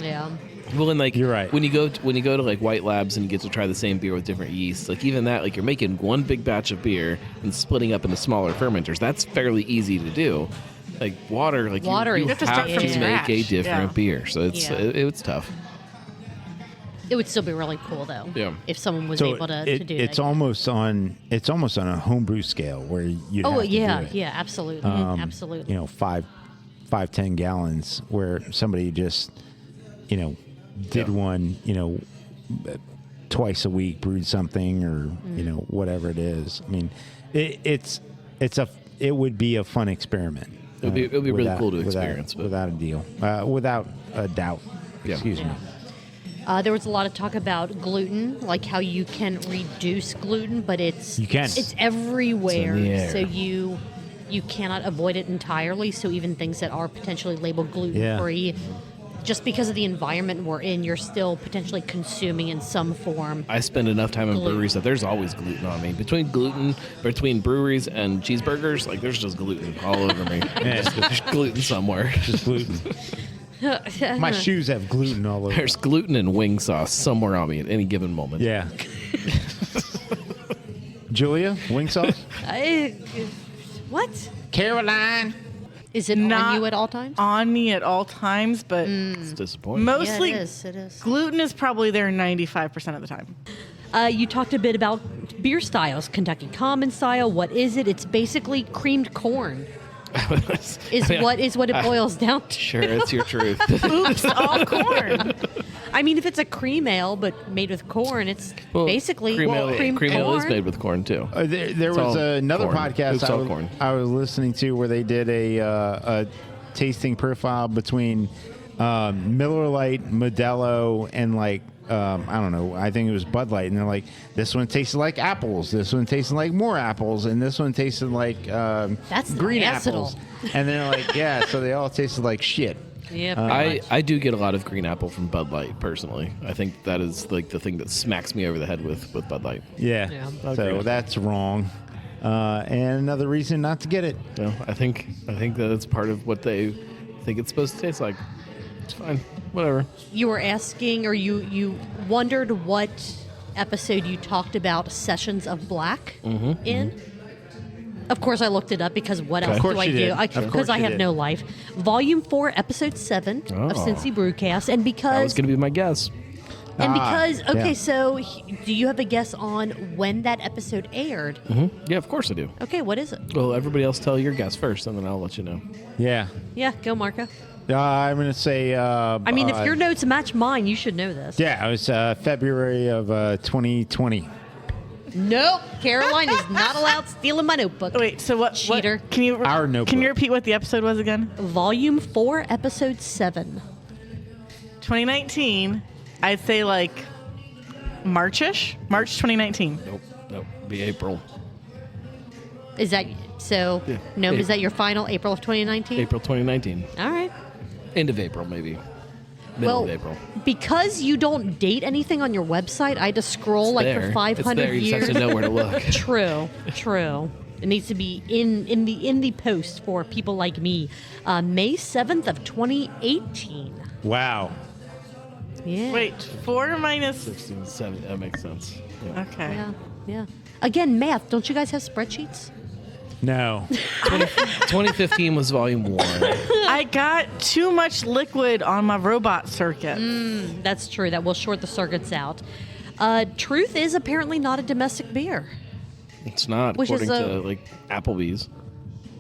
Yeah. Yeah. Well, and like You're right. when you go to like White Labs and you get to try the same beer with different yeasts, like even that, like you're making one big batch of beer and splitting up into smaller fermenters. That's fairly easy to do. Like water, like Water, you you have have to to start from make scratch. a different Yeah. beer. So it's Yeah. it's tough. It would still be really cool though. Yeah. If someone was So able to do it's that. almost on a homebrew scale where you Oh have to yeah, do it. yeah, absolutely, absolutely. You know, 5-10 gallons where somebody just, you know, did one, you know, twice a week, brewed something or, you know, whatever it is. I mean, it would be a fun experiment. It would be really cool to experience, but- without a doubt. Yeah. Excuse me. There was a lot of talk about gluten, like how you can reduce gluten, but it's everywhere. It's in the air. So you cannot avoid it entirely. So even things that are potentially labeled gluten free, just because of the environment we're in, you're still potentially consuming in some form. I spend enough time in Gluten. breweries that there's always gluten on me. Between breweries and cheeseburgers, like there's just gluten all over me. There's gluten somewhere. Just gluten. My shoes have gluten all over. There's gluten and wing sauce somewhere on me at any given moment. Yeah. Julia, wing sauce? What? Caroline. Is it Not on you at all times? On me at all times, but It's disappointing. mostly Yeah, it is. It is. gluten is probably there 95% of the time. You talked a bit about beer styles. Kentucky Common style. What is it? It's basically creamed corn. Is what it boils down to. Sure, it's your truth. Oops, all corn. I mean, if it's a cream ale but made with corn, it's basically cream ale, creamed cream ale is corn. made with corn too. There was all another corn. podcast It's all corn. I was listening to where they did a tasting profile between Miller Lite, Modelo, and like I don't know. I think it was Bud Light, and they're like, this one tasted like apples. This one tasted like more apples, and this one tasted like That's green not apples. And they're like, yeah, so they all tasted like shit. Yeah, pretty much. I do get a lot of green apple from Bud Light personally. I think that is like the thing that smacks me over the head with Bud Light. Yeah. Yeah. So that's wrong. And another reason not to get it. No, I think that it's part of what they think it's supposed to taste like. It's fine, whatever. You were asking, or you wondered what episode you talked about Sessions of Black in. Of course, I looked it up because what else course do I you do? did. Of course Because I you have did. no life. Volume 4, Episode 7 of Oh. Cincy Brewcast, and That was because going to be my guess. okay, yeah. so do you have a guess on when that episode aired? Yeah, of course I do. Okay, what is it? Well, everybody else tell your guess first, and then I'll let you know. Yeah. Yeah, go, Marco. I'm going to say. I mean, if your notes match mine, you should know this. Yeah, it was February of 2020. Nope, Caroline is not allowed stealing my notebook. Wait, so what? Cheater. Can you Our notebook. Can you repeat what the episode was again? Volume 4, Episode 7. 2019. I'd say like March 2019. Nope. Be April. Is that so? Yeah. No, is that your final April of 2019? April 2019. All right. End of April, maybe. Middle Well, of April. because you don't date anything on your website, I had to scroll It's like there. for 500 it's there. You years. just have to know where to look. True. It needs to be in the post for people like me. May 7th of 2018. Wow. Yeah. Wait, 4 minus. 16, 17. That makes sense. Yeah. Okay. Yeah. Again, math. Don't you guys have spreadsheets? No. 2015 was volume 1. I got too much liquid on my robot circuit. That's true. That will short the circuits out. Truth is apparently not a domestic beer. It's not, Which is according a- to like Applebee's.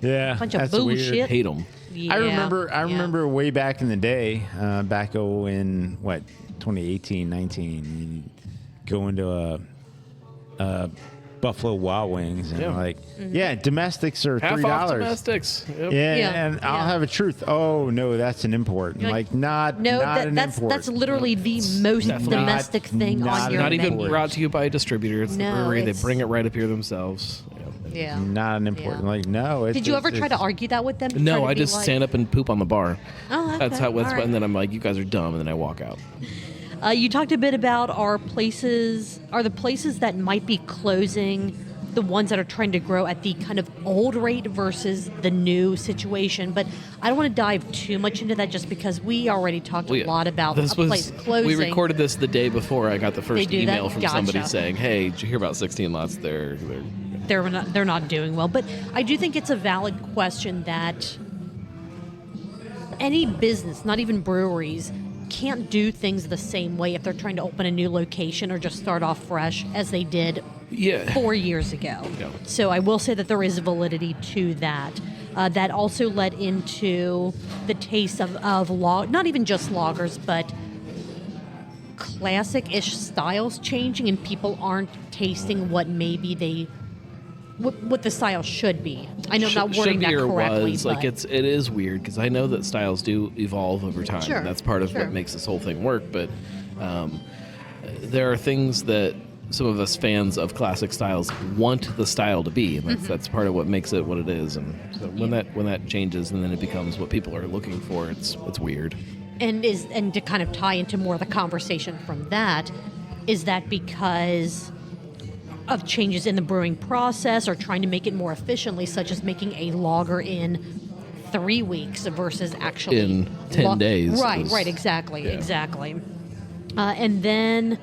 Yeah. Bunch of that's bullshit. weird. Hate them. Yeah, I remember yeah. remember way back in the day, back in 2018, 19, you go into a Buffalo Wild Wings and Yeah. domestics are Half $3. off domestics. Yep. Yeah, Yeah, and I'll yeah. have a truth. Oh no, that's an import. You're Like not No, not an that's import. that's literally the most definitely domestic thing not on your Not menu. even brought to you by a distributor. It's No, the brewery. They it's- bring it right up here themselves. Yeah. Yeah. not an important. Yeah. Like, no. Did you ever try to argue that with them? Try No, to I be just like- stand up and poop on the bar. Oh, okay. That's how. All right. And then I'm like, you guys are dumb, and then I walk out. You talked a bit about are the places that might be closing the ones that are trying to grow at the kind of old rate versus the new situation. But I don't want to dive too much into that just because we already talked a lot about a place closing. We recorded this the day before I got the first do that? email from Gotcha. somebody saying, "Hey, did you hear about 16 Lots? They're They're not doing well. But I do think it's a valid question that any business, not even breweries, can't do things the same way if they're trying to open a new location or just start off fresh as they did 4 years ago. Yeah. So I will say that there is validity to that. That also led into the taste of not even just lagers, but classic-ish styles changing, and people aren't tasting what maybe what the style should be. I know I'm not wording that correctly. Like it is weird because I know that styles do evolve over time. Sure, And that's part of what makes this whole thing work. But there are things that some of us fans of classic styles want the style to be, and that's part of what makes it what it is. And so when that changes and then it becomes what people are looking for, it's weird. And to kind of tie into more of the conversation from that, is that because of changes in the brewing process or trying to make it more efficiently, such as making a lager in 3 weeks versus actually in 10 days. Right, exactly. And then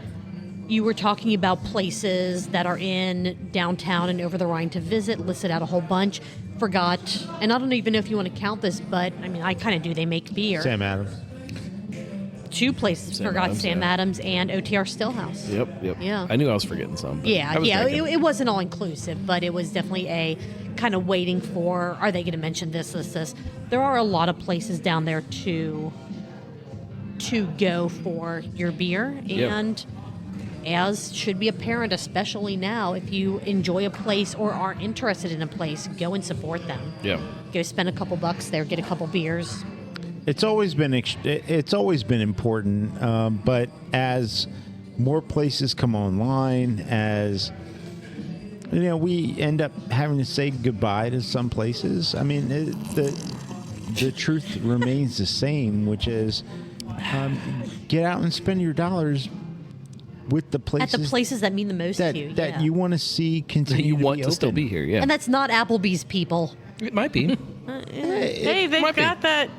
you were talking about places that are in downtown and over the Rhine to visit, listed out a whole bunch. Forgot, and I don't even know if you want to count this, but I mean, I kind of do. They make beer. Sam Adams. 2 places. Sam Adams and OTR Stillhouse. Yep. Yeah. I knew I was forgetting some. It wasn't all inclusive, but it was definitely a kind of waiting for, are they going to mention this? There are a lot of places down there to go for your beer, and as should be apparent, especially now, if you enjoy a place or are interested in a place, go and support them. Yeah. Go spend a couple bucks there, get a couple beers. It's always been important, but as more places come online, as we end up having to say goodbye to some places. I mean, the truth remains the same, which is get out and spend your dollars with the places at the places that mean the most to you. That you want to see continue. You want to open. still be here, yeah. And that's not Applebee's, people. It might be. Hey, they got that.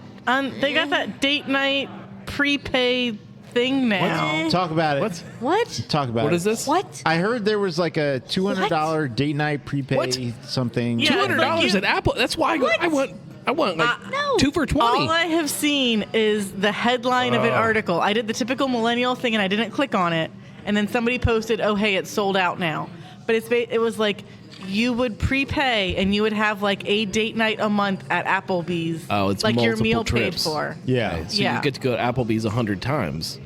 They got that date night prepay thing now. Talk about it. What? Talk about it. What is this? What? I heard there was like a $200 date night prepay something. Yeah. $200 at Apple. That's why I want like No. 2 for $20. All I have seen is the headline of an article. I did the typical millennial thing and I didn't click on it. And then somebody posted, "Oh, hey, it's sold out now." But it was like you would prepay and you would have like a date night a month at Applebee's. Oh, it's like your multiple meal trips. paid for. Yeah. So Yeah. you get to go to Applebee's 100 times.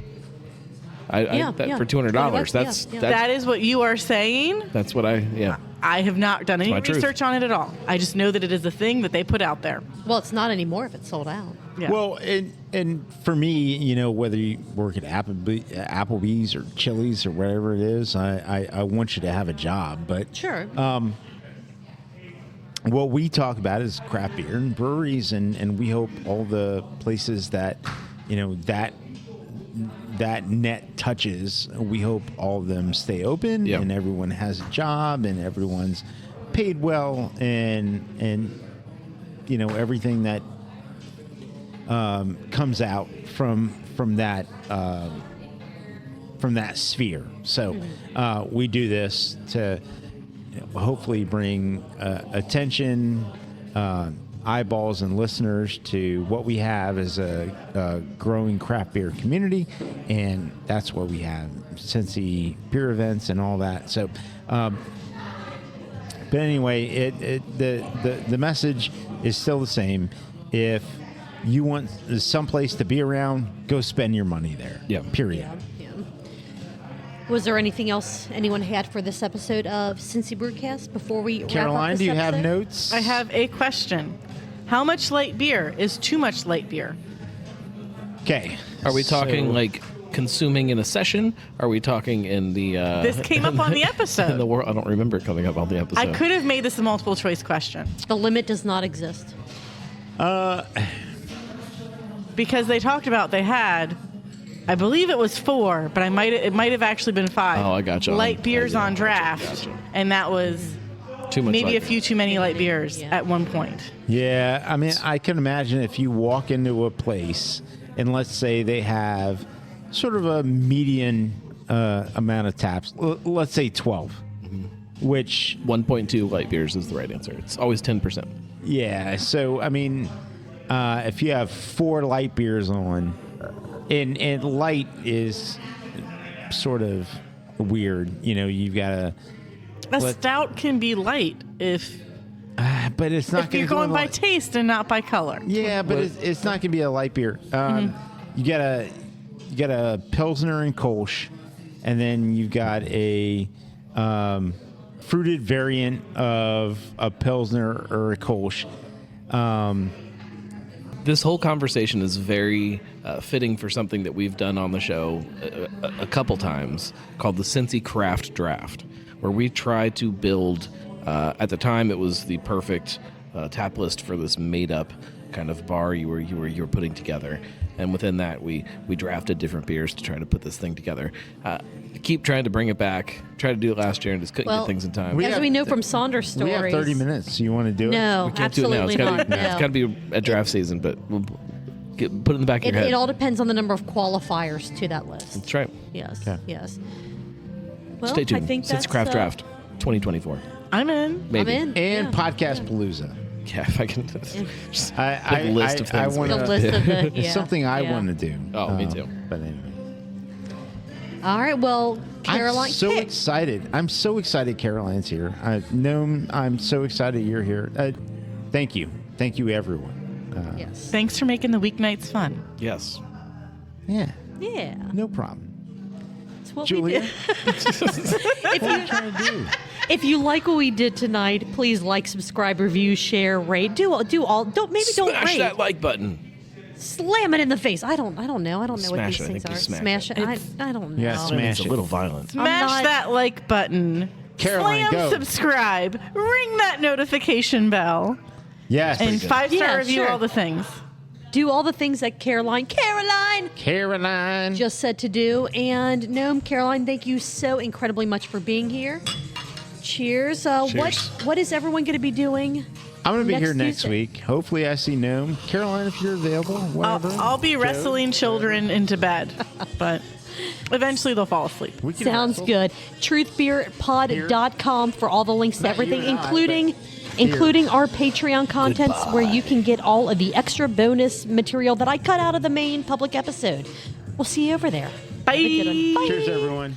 For $200. That's That is what you are saying. that's what I have not done any my truth. research on it at all. I just know that it is a thing that they put out there. Well, it's not anymore if it's sold out. Yeah. Well, and for me, whether you work at Applebee's or Chili's or whatever it is, I want you to have a job. But Sure. what we talk about is craft beer and breweries, and we hope all the places that that net touches, we hope all of them stay open, and everyone has a job, and everyone's paid well, and everything that comes out from that sphere. So we do this to hopefully bring attention, eyeballs, and listeners to what we have as a growing craft beer community, and that's what we have, Cincy beer events and all that. So, but anyway, the message is still the same. If you want someplace to be around, go spend your money there. Yeah. Period. Yeah. Was there anything else anyone had for this episode of Cincy Brewcast before we wrap up Caroline, this do you episode? have notes? I have a question. How much light beer is too much light beer? Okay. Are we talking like consuming in a session? Are we talking in the? This came up on the episode. In the world, I don't remember it coming up on the episode. I could have made this a multiple choice question. The limit does not exist. Because they talked about they had, I believe it was 4, but it might have actually been 5. Oh, I gotcha. Light beers on draft, Gotcha. and that was Too much. maybe light a few too many light beers at one point. Yeah, I mean, I can imagine if you walk into a place and let's say they have sort of a median amount of taps, let's say 12, which 1.2 light beers is the right answer. It's always 10%. yeah. So I mean, if you have 4 light beers on, and light is sort of weird, you know, you've got A stout can be light if but it's not. you're going by taste and not by color. Yeah, but it's not going to be a light beer. You got a Pilsner and Kolsch, and then you've got a fruited variant of a Pilsner or a Kolsch. This whole conversation is very fitting for something that we've done on the show a couple times called the Cincy Craft Draft, where we try to build. At the time, it was the perfect tap list for this made-up kind of bar you were putting together, and within that, we drafted different beers to try to put this thing together. Keep trying to bring it back. Tried to do it last year and just couldn't get things in time. As we know from Saunders stories. We have 30 minutes. You want to do it? No, We can't do it now. absolutely not. It's got to be at draft season, but we'll put it in the back of your head. It all depends on the number of qualifiers to that list. That's right. Yes, Okay. yes. Well, Stay tuned. I think Cincy Craft Draft 2024. I'm in. Maybe. I'm in. And yeah. Podcast Palooza. Yeah, if I can. Just I a list of things. wanna- The list of the, It's yeah, something I yeah. want to do. Oh, me too. But anyway. All right, well, Caroline. I'm so excited. I'm so excited Caroline's here. Gnome, I'm so excited you're here. Thank you. Thank you, everyone. Yes. Thanks for making the weeknights fun. Yes. Yeah, Yeah. no problem. It's what Julia, we what are you trying to do? did. If you like what we did tonight, please like, subscribe, review, share, rate. Do all. Don't Smash rate. that like button. Slam it in the face. I don't know. I don't know what Smash these it. I things think are. you Smash it. I don't know. Yeah, smash It's a it. little violent. Smash not- that like button. Caroline, Slam go. subscribe. Ring that notification bell. Yes. And 5-star Yeah, review sure. all the things. Do all the things that Caroline Caroline. just said to do. And Gnome, Caroline, thank you so incredibly much for being here. Cheers. Cheers. What is everyone going to be doing? I'm going to be here next next Tuesday? week. Hopefully I see Gnome. Caroline, if you're available, whatever. I'll be wrestling children into bed, but eventually they'll fall asleep. We can Sounds wrestle. good. Truthbeerpod.com for all the links to Not everything, you and I, including our Patreon contents where you can get all of the extra bonus material that I cut out of the main public episode. We'll see you over there. Bye. Have a good one. Bye. Cheers, everyone.